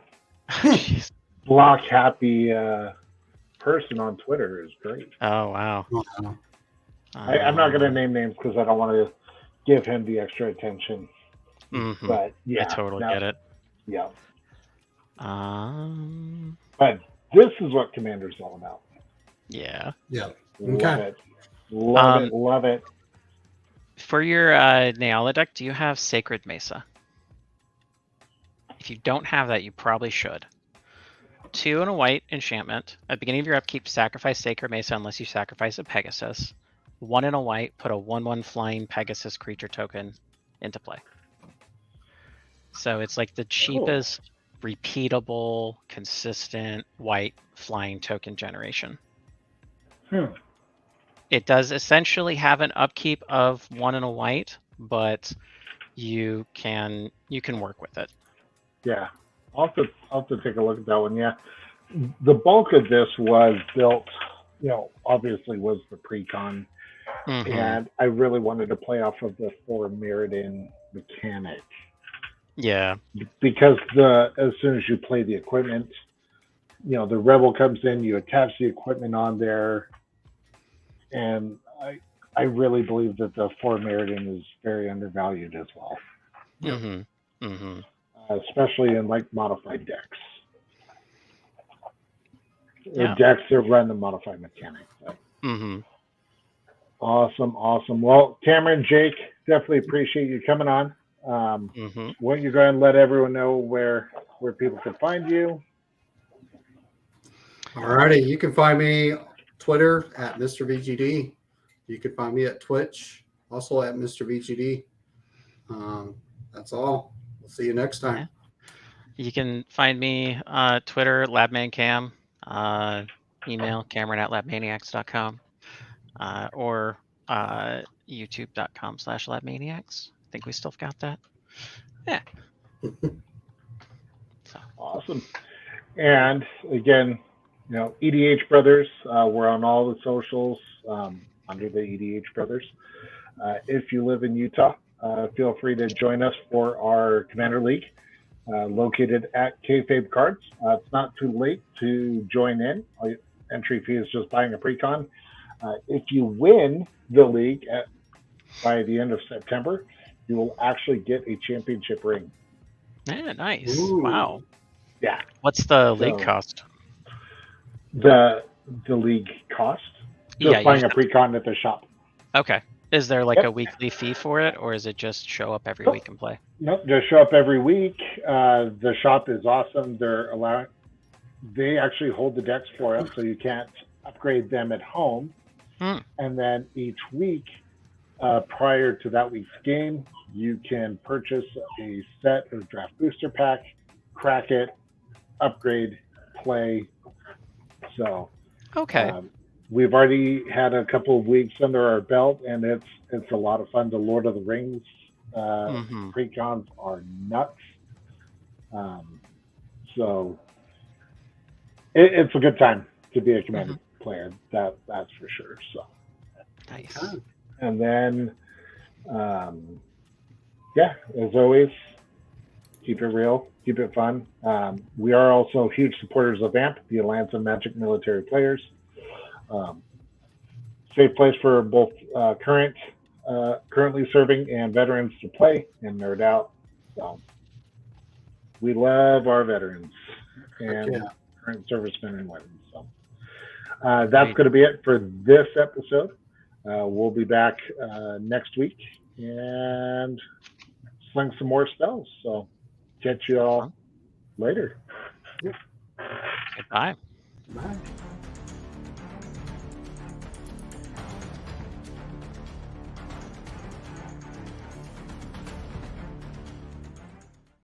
S1: block happy person on Twitter. Is great.
S3: Oh wow.
S1: I'm not going to name names because I don't want to give him the extra attention. But yeah,
S3: I totally get it.
S1: Yeah.
S3: But
S1: this is what Commander's all about.
S3: Yeah.
S1: Love it.
S3: For your Neala deck, do you have Sacred Mesa? If you don't have that, you probably should. 2 and a white enchantment. At the beginning of your upkeep, sacrifice Sacred Mesa unless you sacrifice a Pegasus. 1 and a white, put a 1/1 flying Pegasus creature token into play. So it's like the cheapest, repeatable, consistent white flying token generation. It does essentially have an upkeep of 1 and a white, but you can work with it.
S1: Yeah, I'll have to take a look at that one. Yeah, the bulk of this was built, obviously was the pre-con, and I really wanted to play off of the 4 Mirrodin mechanic.
S3: Yeah,
S1: because as soon as you play the equipment, the rebel comes in, you attach the equipment on there, and I really believe that the 4 Mirrodin is very undervalued as well. Especially in modified decks. Or decks that run the modified mechanic. Awesome. Well, Cameron, Jake, definitely appreciate you coming on. Why don't you go ahead and let everyone know where people can find you?
S2: Alrighty, you can find me Twitter at Mr. VGD. You can find me at Twitch, also at Mr. VGD. That's all. We'll see you next time.
S3: You can find me Twitter, LabmanCam, email Cameron@labmaniacs.com, or youtube.com/labmaniacs. I think we still got that. Yeah.
S1: Awesome. And again, EDH Brothers, we're on all the socials. under the EDH Brothers. If you live in Utah, feel free to join us for our Commander League located at KayFabe Cards. It's not too late to join in. Entry fee is just buying a pre-con. If you win the league by the end of September, you will actually get a championship ring.
S3: Yeah, nice.
S2: Ooh.
S3: Wow.
S1: Yeah.
S3: What's the league cost?
S1: The league cost? Just buying a pre-con at the shop.
S3: Okay. Is there like a weekly fee for it, or is it just show up every week and play?
S1: Nope, just show up every week. The shop is awesome. They actually hold the decks for us, so you can't upgrade them at home. And then each week, prior to that week's game, you can purchase a set or draft booster pack, crack it, upgrade, play. So, we've already had a couple of weeks under our belt, and it's a lot of fun. The Lord of the Rings pre-cons are nuts. So it's a good time to be a Commander player. That's for sure. So
S3: nice.
S1: And then, as always, keep it real, keep it fun. We are also huge supporters of AMP, the Alliance of Magic Military Players. Safe place for both currently serving and veterans to play and nerd out. So we love our veterans and current servicemen and women. So that's going to be it for this episode. We'll be back next week and sling some more spells. So catch you all later.
S3: Goodbye.
S2: Bye.